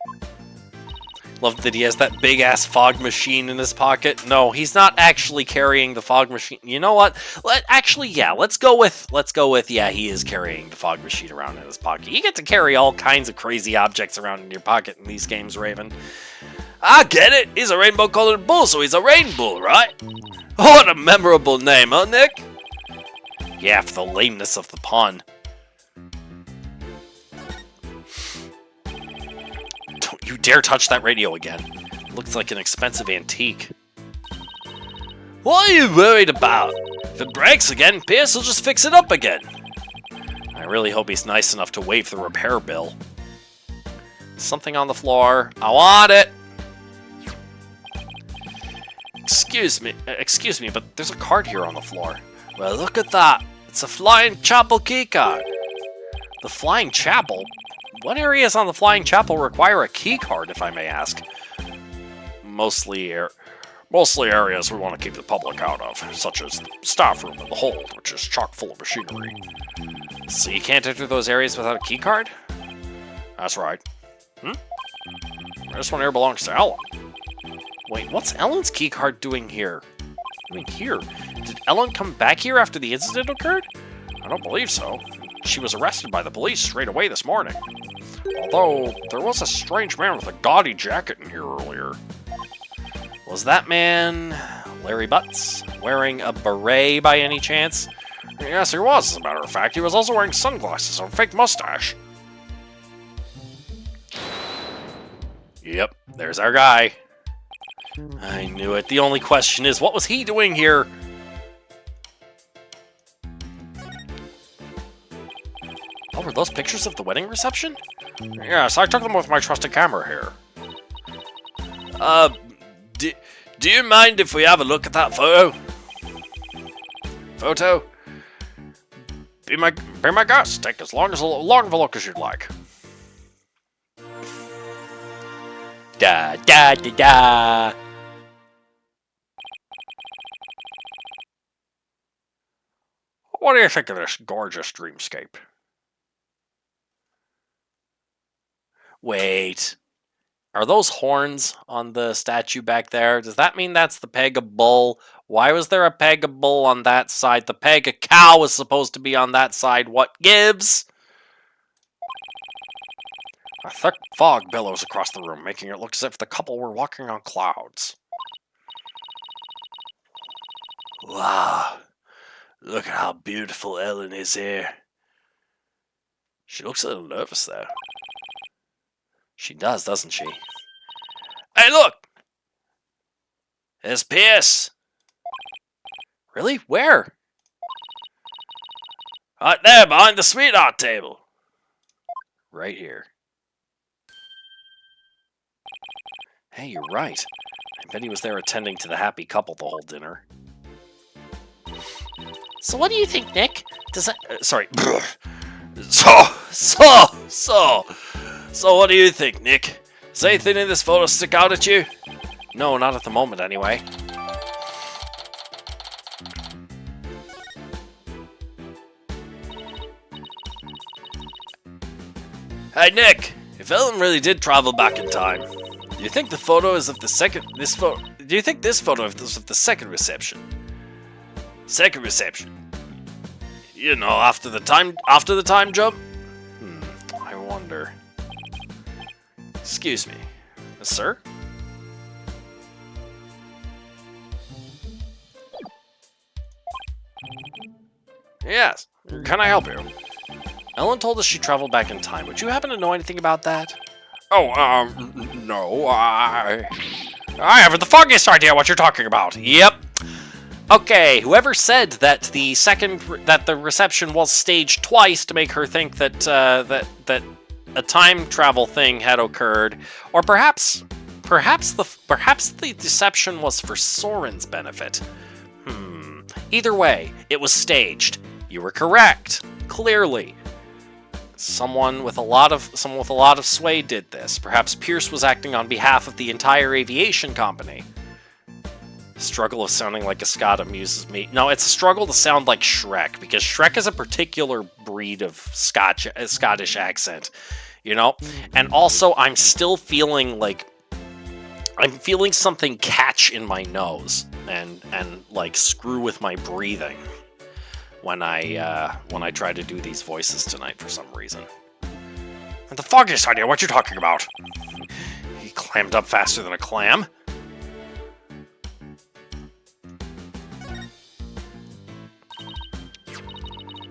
Love that he has that big-ass fog machine in his pocket. No, he's not actually carrying the fog machine. You know what? Let's go with, yeah, he is carrying the fog machine around in his pocket. You get to carry all kinds of crazy objects around in your pocket in these games, Raven. I get it. He's a rainbow-colored bull, so he's a rain bull, right? What a memorable name, huh, Nick? Yeah, for the lameness of the pun. Don't you dare touch that radio again. It looks like an expensive antique. What are you worried about? If it breaks again, Pierce will just fix it up again. I really hope he's nice enough to waive the repair bill. Something on the floor. I want it! Excuse me, but there's a card here on the floor. Well, look at that. It's a Flying Chapel keycard. The Flying Chapel? What areas on the Flying Chapel require a key card, if I may ask? Mostly areas we want to keep the public out of, such as the staff room and the hold, which is chock full of machinery. So you can't enter those areas without a key card? That's right. This one here belongs to Ellen. Wait, what's Ellen's key card doing here? I mean, here. Did Ellen come back here after the incident occurred? I don't believe so. She was arrested by the police straight away this morning. Although, there was a strange man with a gaudy jacket in here earlier. Was that man Larry Butts? Wearing a beret by any chance? Yes, he was, as a matter of fact. He was also wearing sunglasses and a fake mustache. Yep, there's our guy. I knew it. The only question is, what was he doing here? Oh, were those pictures of the wedding reception? Yes, I took them with my trusty camera here. Do you mind if we have a look at that photo? Photo? Be my guest. Take as long of a look as you'd like. Da da da da. What do you think of this gorgeous dreamscape? Wait. Are those horns on the statue back there? Does that mean that's the Pega Bull? Why was there a Pega Bull on that side? The Pega Cow was supposed to be on that side. What gives? A thick fog billows across the room, making it look as if the couple were walking on clouds. Wow. Look at how beautiful Ellen is here. She looks a little nervous, though. She does, doesn't she? Hey, look! There's Pierce! Really? Where? Right there, behind the sweetheart table. Right here. Hey, you're right. I bet he was there attending to the happy couple the whole dinner. So what do you think, Nick? Does that... sorry. So what do you think, Nick? Does anything in this photo stick out at you? No, not at the moment, anyway. Hey, Nick! If Ellen really did travel back in time, do you think the photo is of the second... Do you think this photo is of the second reception? Second reception? You know, after the time jump? I wonder. Excuse me. Sir? Yes. Can I help you? Ellen told us she traveled back in time. Would you happen to know anything about that? Oh, no, I haven't the foggiest idea what you're talking about. Yep. Okay, whoever said that the reception was staged twice to make her think that that a time travel thing had occurred, or perhaps the deception was for Soren's benefit. Either way, it was staged. You were correct. Clearly. Someone with a lot of sway did this. Perhaps Pierce was acting on behalf of the entire aviation company. Struggle of sounding like a Scot amuses me. No, it's a struggle to sound like Shrek, because Shrek is a particular breed of Scottish accent, you know? And also, I'm still feeling something catch in my nose and like screw with my breathing when I try to do these voices tonight for some reason. And the foggiest idea what you're talking about. He clammed up faster than a clam.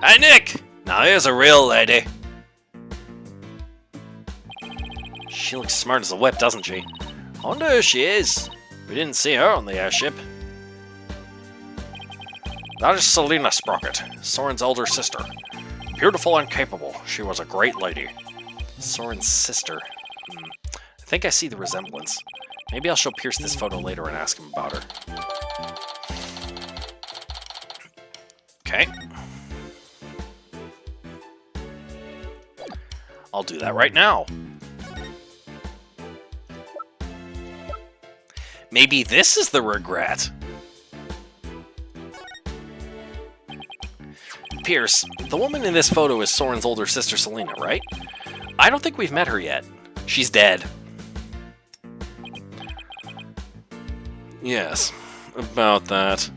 Hey, Nick! Now here's a real lady. She looks smart as a whip, doesn't she? I wonder who she is. We didn't see her on the airship. That is Selena Sprocket, Soren's elder sister. Beautiful and capable, she was a great lady. Soren's sister. I think I see the resemblance. Maybe I'll show Pierce this photo later and ask him about her. Okay. I'll do that right now. Maybe this is the regret. Pierce, the woman in this photo is Soren's older sister Selena, right? I don't think we've met her yet. She's dead. Yes, about that.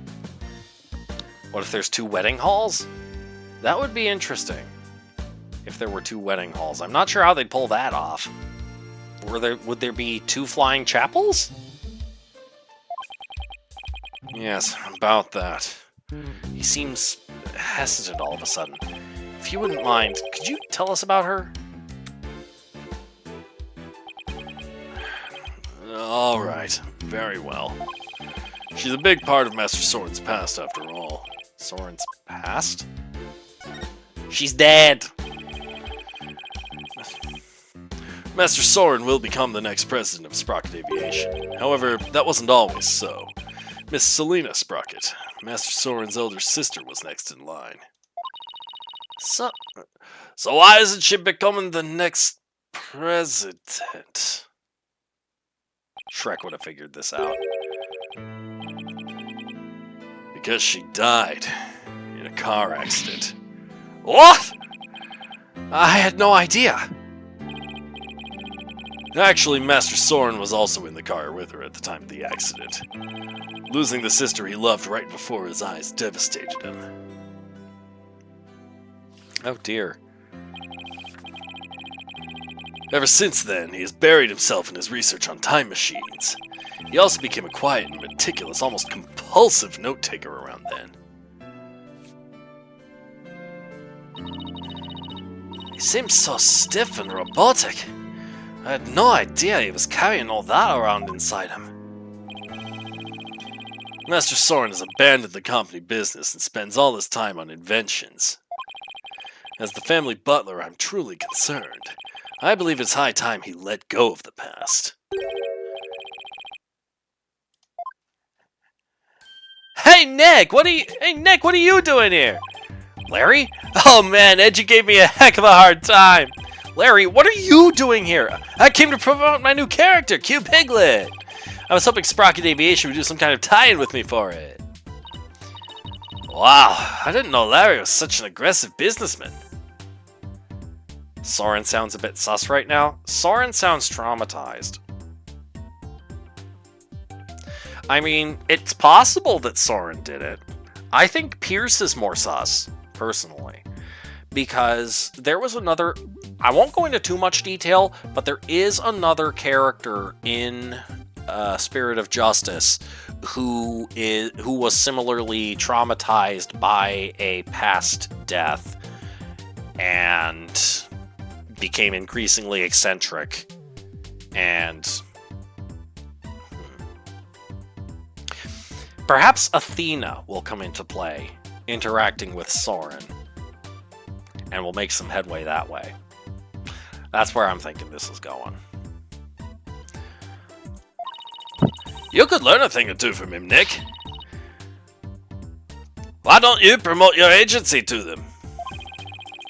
What if there's 2 wedding halls? That would be interesting. If there were 2 wedding halls. I'm not sure how they'd pull that off. Would there be 2 flying chapels? Yes, about that. He seems hesitant all of a sudden. If you wouldn't mind, could you tell us about her? Alright, very well. She's a big part of Master Soren's past, after all. Soren's past? She's dead! Master Soren will become the next president of Sprocket Aviation. However, that wasn't always so. Miss Selena Sprocket, Master Soren's elder sister, was next in line. So why isn't she becoming the next president? Shrek would have figured this out. Because she died in a car accident. What? I had no idea. Actually, Master Soren was also in the car with her at the time of the accident. Losing the sister he loved right before his eyes devastated him. Oh dear. Ever since then, he has buried himself in his research on time machines. He also became a quiet and meticulous, almost compulsive note-taker around then. He seemed so stiff and robotic. I had no idea he was carrying all that around inside him. Master Soren has abandoned the company business and spends all his time on inventions. As the family butler, I'm truly concerned. I believe it's high time he let go of the past. Hey Nick, what are you doing here? Larry? Oh man, Edgy gave me a heck of a hard time. Larry, what are you doing here? I came to promote my new character, Q Piglet. I was hoping Sprocket Aviation would do some kind of tie-in with me for it. Wow, I didn't know Larry was such an aggressive businessman. Soren sounds a bit sus right now. Soren sounds traumatized. I mean, it's possible that Soren did it. I think Pierce is more sus, personally. Because there was another... I won't go into too much detail, but there is another character in Spirit of Justice who was similarly traumatized by a past death. and became increasingly eccentric. And perhaps Athena will come into play, interacting with Soren, and we'll make some headway that way. That's where I'm thinking this is going. You could learn a thing or two from him, Nick. Why don't you promote your agency to them?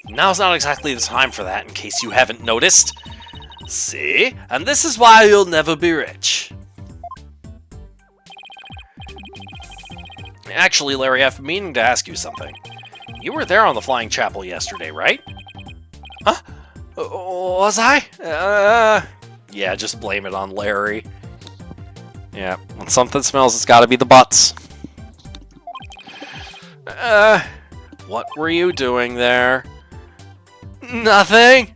Now's not exactly the time for that, in case you haven't noticed. See? And this is why you'll never be rich. Actually, Larry, I've been meaning to ask you something. You were there on the Flying Chapel yesterday, right? Huh? Was I? Yeah, just blame it on Larry. Yeah, when something smells, it's gotta be the butts. What were you doing there? Nothing.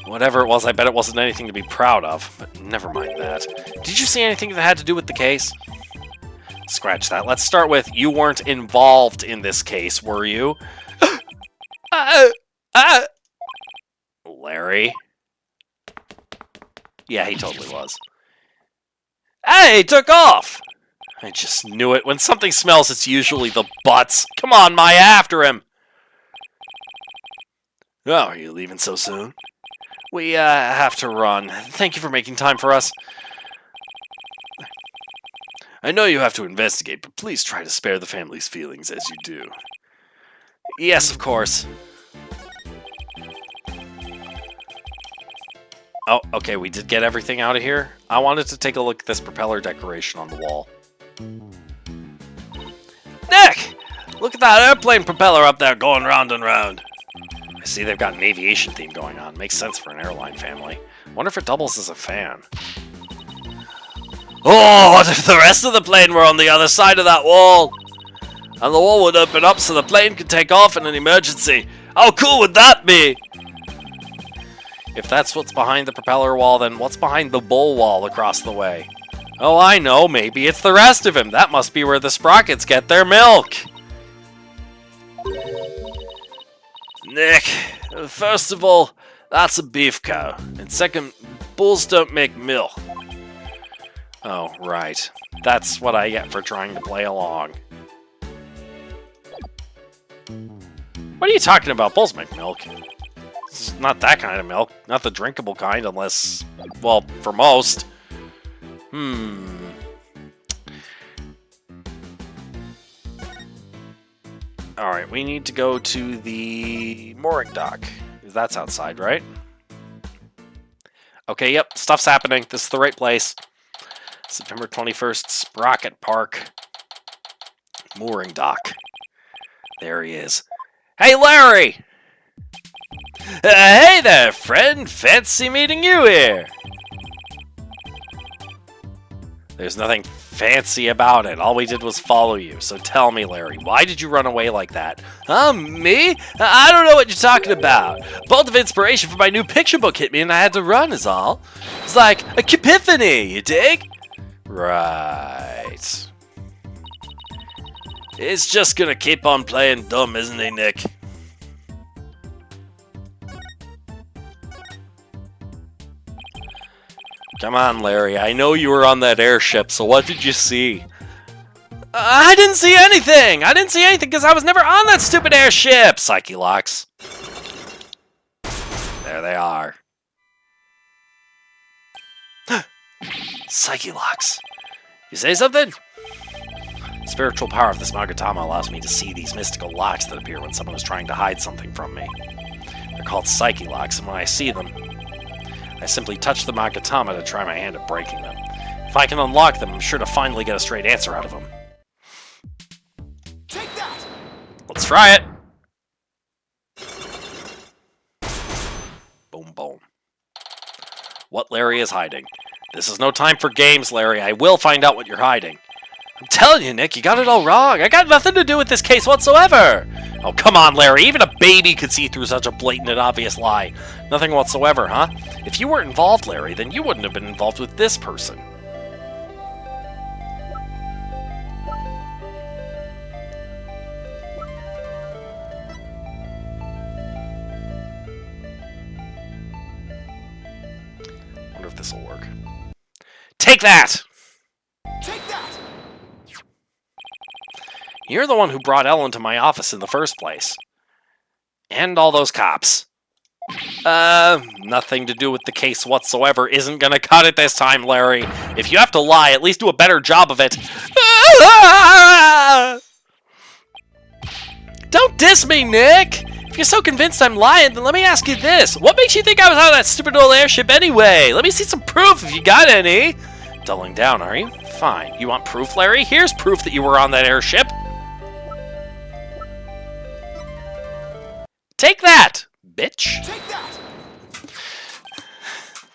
Whatever it was, I bet it wasn't anything to be proud of, but never mind that. Did you see anything that had to do with the case? Scratch that. Let's start with, you weren't involved in this case, were you? Larry? Yeah, he totally was. Hey, he took off. I just knew it. When something smells, it's usually the butts. Come on, Maya, after him. Oh, are you leaving so soon? We, have to run. Thank you for making time for us. I know you have to investigate, but please try to spare the family's feelings as you do. Yes, of course. Oh, okay, we did get everything out of here. I wanted to take a look at this propeller decoration on the wall. Nick! Look at that airplane propeller up there going round and round. I see they've got an aviation theme going on. Makes sense for an airline family. Wonder if it doubles as a fan. Oh, what if the rest of the plane were on the other side of that wall? And the wall would open up so the plane could take off in an emergency. How cool would that be? If that's what's behind the propeller wall, then what's behind the bull wall across the way? Oh, I know, maybe it's the rest of him. That must be where the sprockets get their milk. Nick, first of all, that's a beef cow. And second, bulls don't make milk. Oh, right. That's what I get for trying to play along. What are you talking about? Bulls make milk. It's not that kind of milk. Not the drinkable kind, unless... well, for most. Alright, we need to go to the mooring dock. That's outside, right? Okay, yep, stuff's happening. This is the right place. September 21st, Sprocket Park. Mooring dock. There he is. Hey, Larry! Hey there, friend. Fancy meeting you here. There's nothing fancy about it. All we did was follow you. So tell me, Larry, why did you run away like that? Me? I don't know what you're talking about. A bolt of inspiration for my new picture book hit me and I had to run is all. It's like a epiphany, you dig? Right. He's just gonna keep on playing dumb, isn't he, Nick? Come on, Larry. I know you were on that airship, so what did you see? I didn't see anything! I didn't see anything because I was never on that stupid airship! Psyche locks. There they are. Psyche locks. You say something? Spiritual power of this Magatama allows me to see these mystical locks that appear when someone is trying to hide something from me. They're called Psyche locks, and when I see them, I simply touch the Magatama to try my hand at breaking them. If I can unlock them, I'm sure to finally get a straight answer out of them. Take that! Let's try it! Boom, boom. What Larry is hiding. This is no time for games, Larry. I will find out what you're hiding. I'm telling you, Nick, you got it all wrong. I got nothing to do with this case whatsoever. Oh, come on, Larry. Even a baby could see through such a blatant and obvious lie. Nothing whatsoever, huh? If you weren't involved, Larry, then you wouldn't have been involved with this person. Take that! Take that! You're the one who brought Ellen to my office in the first place. And all those cops. Nothing to do with the case whatsoever. Isn't gonna cut it this time, Larry. If you have to lie, at least do a better job of it. Don't diss me, Nick! If you're so convinced I'm lying, then let me ask you this. What makes you think I was on that stupid old airship anyway? Let me see some proof if you got any. Doubling down, are you? Fine. You want proof, Larry? Here's proof that you were on that airship. Take that, bitch. Take that!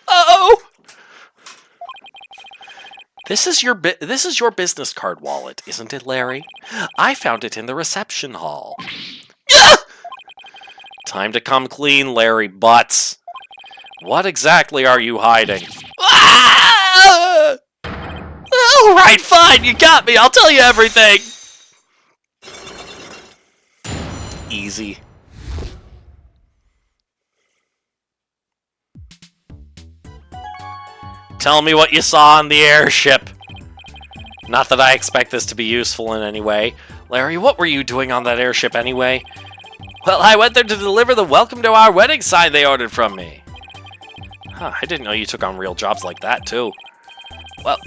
Uh-oh! This is your business card wallet, isn't it, Larry? I found it in the reception hall. Time to come clean, Larry Butts. What exactly are you hiding? All right, fine, you got me. I'll tell you everything. Easy. Tell me what you saw on the airship. Not that I expect this to be useful in any way. Larry, what were you doing on that airship anyway? Well, I went there to deliver the welcome to our wedding sign they ordered from me. Huh, I didn't know you took on real jobs like that, too. Well,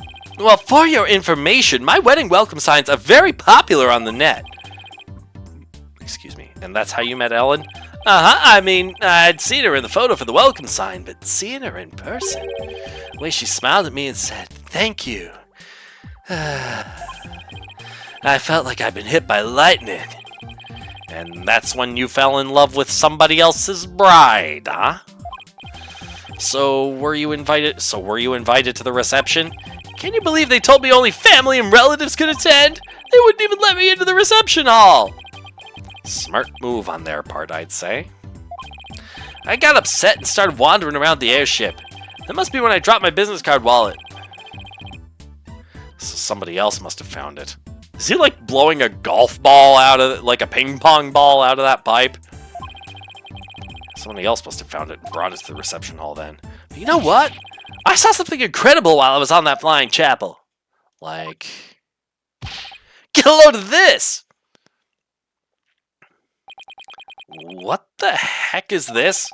for your information, my wedding welcome signs are very popular on the net. Excuse me, and that's how you met Ellen? Uh-huh, I mean, I'd seen her in the photo for the welcome sign, but seeing her in person, the way she smiled at me and said, "Thank you." I felt like I'd been hit by lightning. And that's when you fell in love with somebody else's bride, huh? So were you invited to the reception? Can you believe they told me only family and relatives could attend? They wouldn't even let me into the reception hall. Smart move on their part, I'd say. I got upset and started wandering around the airship. That must be when I dropped my business card wallet. So somebody else must have found it. Is he like blowing a golf ball out of, like a ping pong ball out of that pipe? Somebody else must have found it and brought it to the reception hall then. But you know what? I saw something incredible while I was on that flying chapel. Like... Get a load of this! What the heck is this?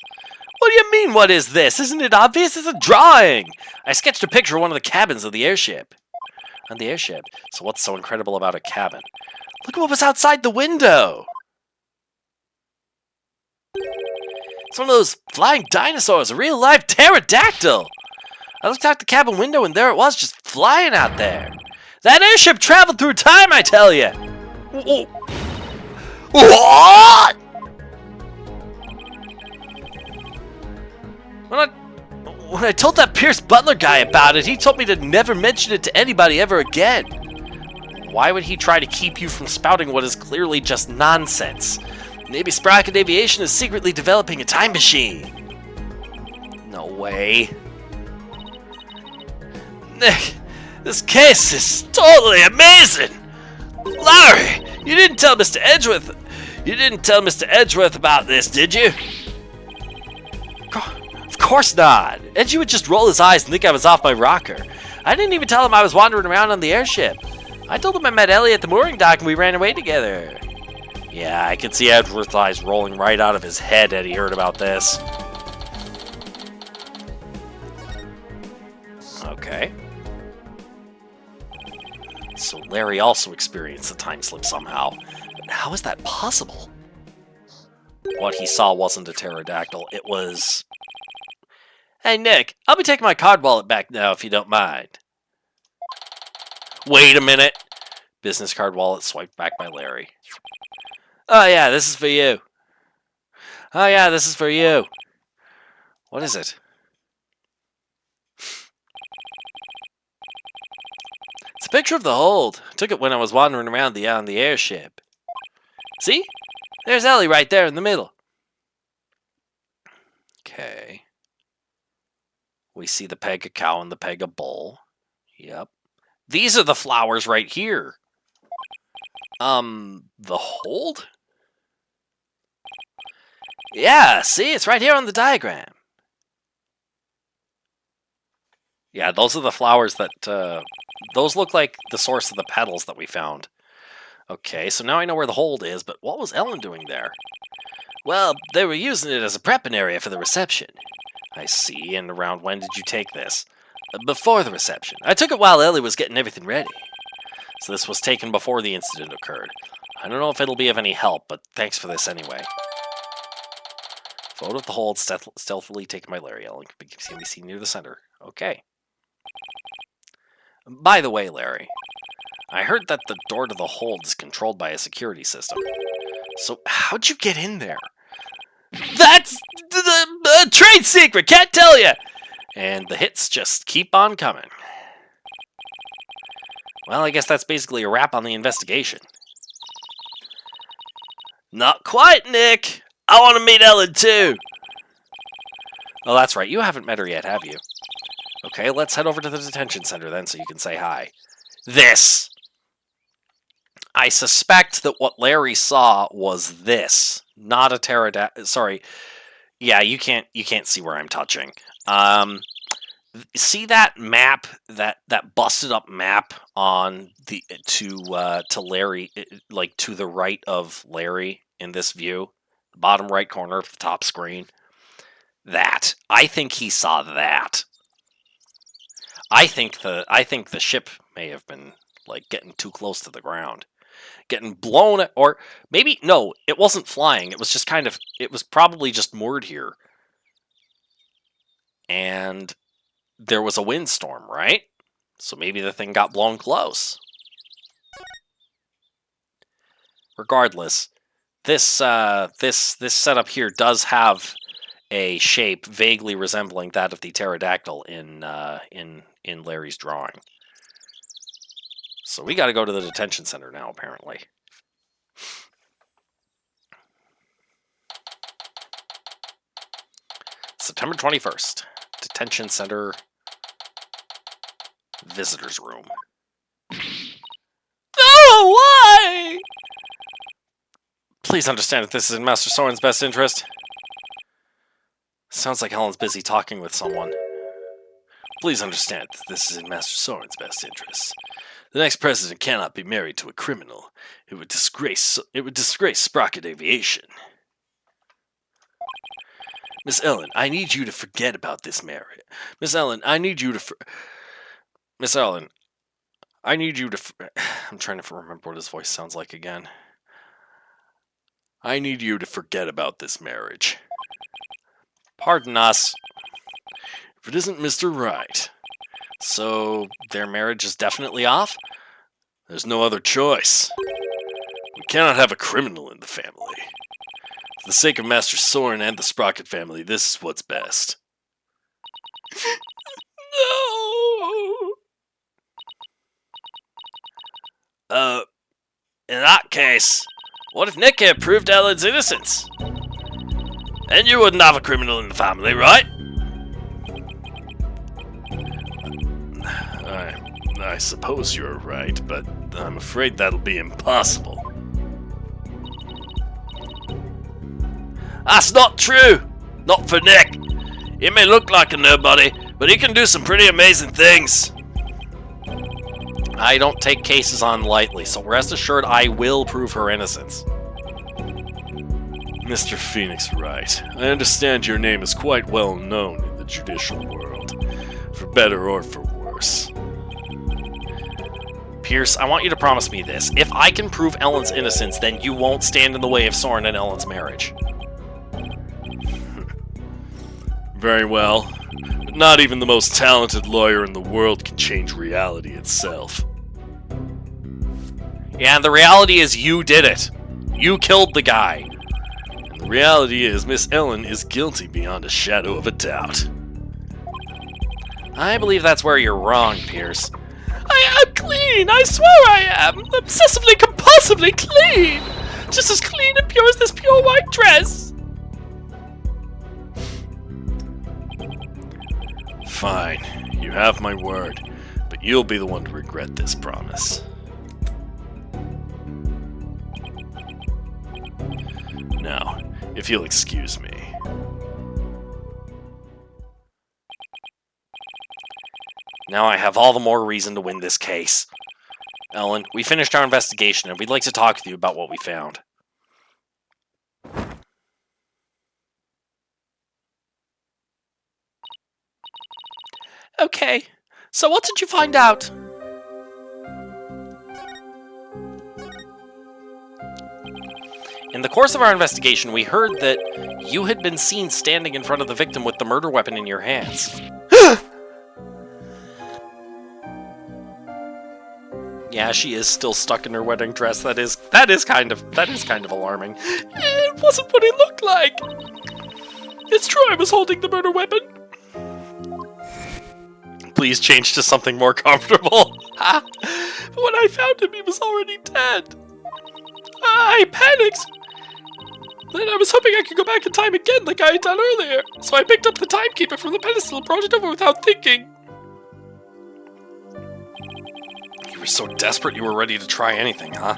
What do you mean, what is this? Isn't it obvious? It's a drawing! I sketched a picture of one of the cabins of the airship. On the airship. So what's so incredible about a cabin? Look at what was outside the window! It's one of those flying dinosaurs, a real live pterodactyl! I looked out the cabin window and there it was, just flying out there. That airship traveled through time, I tell you! What? When I told that Pierce Butler guy about it, he told me to never mention it to anybody ever again. Why would he try to keep you from spouting what is clearly just nonsense? Maybe Sprocket Aviation is secretly developing a time machine. No way. Nick, this case is totally amazing! Larry, you didn't tell Mr. Edgeworth... You didn't tell Mr. Edgeworth about this, did you? Of course not. Edgy would just roll his eyes and think I was off my rocker. I didn't even tell him I was wandering around on the airship. I told him I met Ellie at the mooring dock and we ran away together. Yeah, I could see Edgeworth's eyes rolling right out of his head had he heard about this. Okay. So Larry also experienced a time slip somehow. But how is that possible? What he saw wasn't a pterodactyl, it was... Hey Nick, I'll be taking my card wallet back now if you don't mind. Wait a minute. Business card wallet swiped back by Larry. Oh yeah, this is for you. Oh yeah, this is for you. What is it? It's a picture of the hold. I took it when I was wandering around on the airship. See? There's Ellie right there in the middle. Okay. We see the Pega cow and the Pega bull. Yep. These are the flowers right here. The hold? Yeah, see? It's right here on the diagram. Yeah, those are the flowers that, those look like the source of the petals that we found. Okay, so now I know where the hold is, but what was Ellen doing there? Well, they were using it as a prepping area for the reception. I see, and around when did you take this? Before the reception. I took it while Ellie was getting everything ready. So this was taken before the incident occurred. I don't know if it'll be of any help, but thanks for this anyway. Photo of the hold stealthily taken by Larry. Ellen can be seen near the center. Okay. By the way, Larry, I heard that the door to the hold is controlled by a security system. So how'd you get in there? That's the trade secret, can't tell you! And the hits just keep on coming. Well, I guess that's basically a wrap on the investigation. Not quite, Nick! I want to meet Ellen, too! Oh, that's right, you haven't met her yet, have you? Okay, let's head over to the detention center then so you can say hi. This! I suspect that what Larry saw was this, not a pterodactyl. Sorry, yeah, you can't see where I'm touching. See that map, that busted up map on the to Larry, like to the right of Larry in this view, bottom right corner of the top screen. That I think he saw that. I think the ship may have been like getting too close to the ground. Getting blown, or maybe, no, it wasn't flying. It was just kind of, it was probably just moored here. And there was a windstorm, right? So maybe the thing got blown close. Regardless, this setup here does have a shape vaguely resembling that of the pterodactyl in Larry's drawing. So we got to go to the detention center now, apparently. September 21st. Detention center. Visitors room. Oh, why? Please understand that this is in Master Soren's best interest. Sounds like Helen's busy talking with someone. Please understand that this is in Master Soren's best interest. The next president cannot be married to a criminal. It would disgrace Sprocket Aviation. Miss Ellen, I need you to forget about this marriage. Miss Ellen, I need you to Miss Ellen, I need you to I'm trying to remember what his voice sounds like again. I need you to forget about this marriage. Pardon us. If it isn't Mr. Right. So, their marriage is definitely off? There's no other choice. We cannot have a criminal in the family. For the sake of Master Soren and the Sprocket family, this is what's best. No! In that case, what if Nick had proved Ellen's innocence? Then you wouldn't have a criminal in the family, right? I suppose you're right, but I'm afraid that'll be impossible. That's not true! Not for Nick! He may look like a nobody, but he can do some pretty amazing things. I don't take cases on lightly, so rest assured I will prove her innocence. Mr. Phoenix Wright, I understand your name is quite well known in the judicial world, for better or for worse. Pierce, I want you to promise me this. If I can prove Ellen's innocence, then you won't stand in the way of Soren and Ellen's marriage. Very well. But not even the most talented lawyer in the world can change reality itself. Yeah, and the reality is you did it. You killed the guy. And the reality is Miss Ellen is guilty beyond a shadow of a doubt. I believe that's where you're wrong, Pierce. I am clean! I swear I am! Obsessively, compulsively clean! Just as clean and pure as this pure white dress! Fine. You have my word. But you'll be the one to regret this promise. Now, if you'll excuse me. Now I have all the more reason to win this case. Ellen, we finished our investigation, and we'd like to talk with you about what we found. Okay, so what did you find out? In the course of our investigation, we heard that you had been seen standing in front of the victim with the murder weapon in your hands. Yeah, she is still stuck in her wedding dress. That is kind of alarming. It wasn't what it looked like. It's true I was holding the murder weapon. Please change to something more comfortable. But when I found him, he was already dead. I panicked. Then I was hoping I could go back in time again like I had done earlier. So I picked up the timekeeper from the pedestal and brought it over without thinking. You were so desperate you were ready to try anything, huh?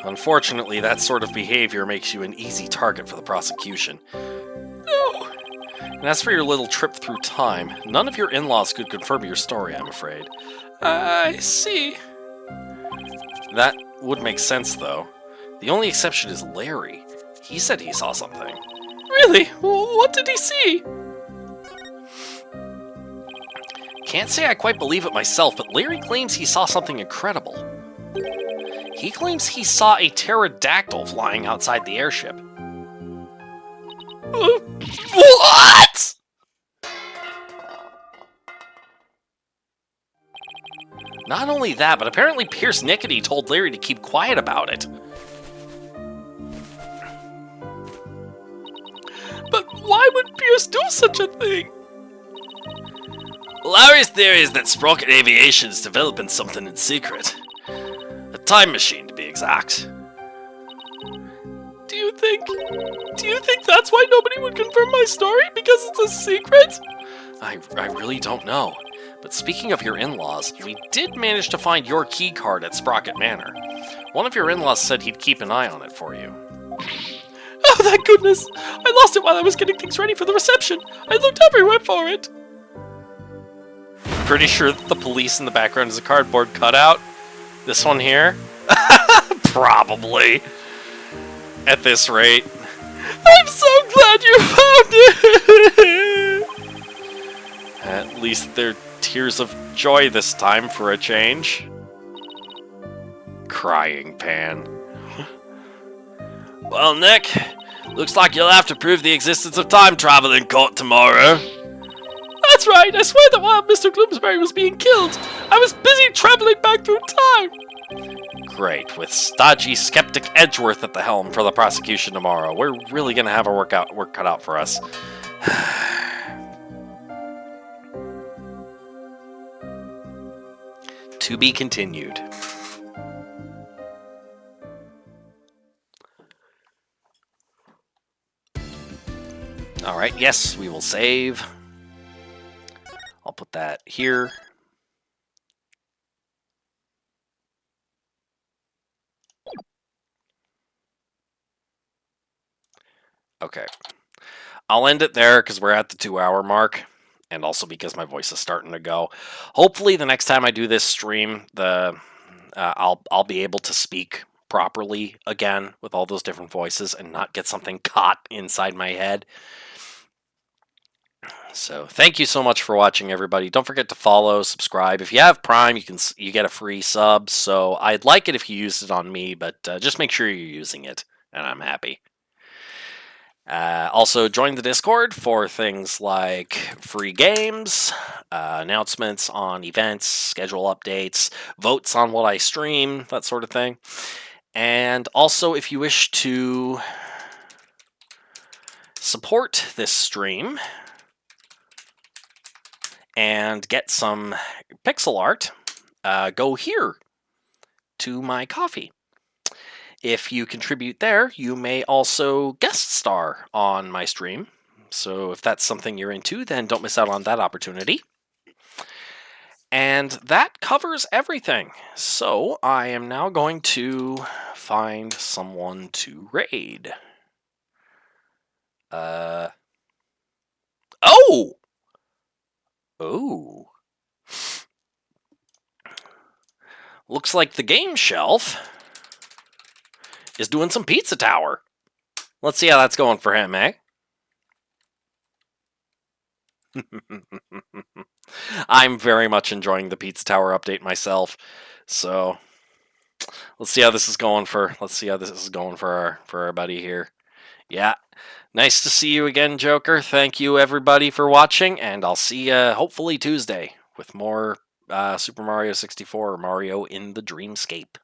Unfortunately, that sort of behavior makes you an easy target for the prosecution. No. And as for your little trip through time, none of your in-laws could confirm your story, I'm afraid. I see. That would make sense, though. The only exception is Larry. He said he saw something. Really? What did he see? Can't say I quite believe it myself, but Larry claims he saw something incredible. He claims he saw a pterodactyl flying outside the airship. What? Not only that, but apparently Pierce Nickety told Larry to keep quiet about it. But why would Pierce do such a thing? Larry's theory is that Sprocket Aviation is developing something in secret. A time machine, to be exact. Do you think that's why nobody would confirm my story? Because it's a secret? I really don't know. But speaking of your in-laws, we did manage to find your key card at Sprocket Manor. One of your in-laws said he'd keep an eye on it for you. Oh, thank goodness! I lost it while I was getting things ready for the reception. I looked everywhere for it. Pretty sure that the police in the background is a cardboard cutout. This one here? Probably. At this rate. I'm so glad you found it! At least they're tears of joy this time for a change. Crying Pan. Well, Nick, looks like you'll have to prove the existence of time travel in court tomorrow. That's right, I swear that while Mr. Gloomsbury was being killed, I was busy traveling back through time. Great, with stodgy skeptic Edgeworth at the helm for the prosecution tomorrow. We're really gonna have our work cut out for us. To be continued. Alright, yes, we will save. I'll put that here. Okay. I'll end it there because we're at the 2-hour mark. And also because my voice is starting to go. Hopefully the next time I do this stream, I'll be able to speak properly again with all those different voices and not get something caught inside my head. So thank you so much for watching, everybody. Don't forget to follow, subscribe. If you have Prime, you get a free sub. So I'd like it if you used it on me, but just make sure you're using it, and I'm happy. Also, join the Discord for things like free games, announcements on events, schedule updates, votes on what I stream, that sort of thing. And also, if you wish to support this stream and get some pixel art, go here to my Ko-fi. If you contribute there, you may also guest star on my stream. So if that's something you're into, then don't miss out on that opportunity. And that covers everything. So I am now going to find someone to raid. Oh! looks like the game shelf is doing some Pizza Tower. Let's see how that's going for him, eh? I'm very much enjoying the Pizza Tower update myself. So let's see how this is going for our buddy here. Yeah. Nice to see you again, Joker. Thank you everybody for watching, and I'll see you hopefully Tuesday with more Super Mario 64 or Mario in the Dreamscape.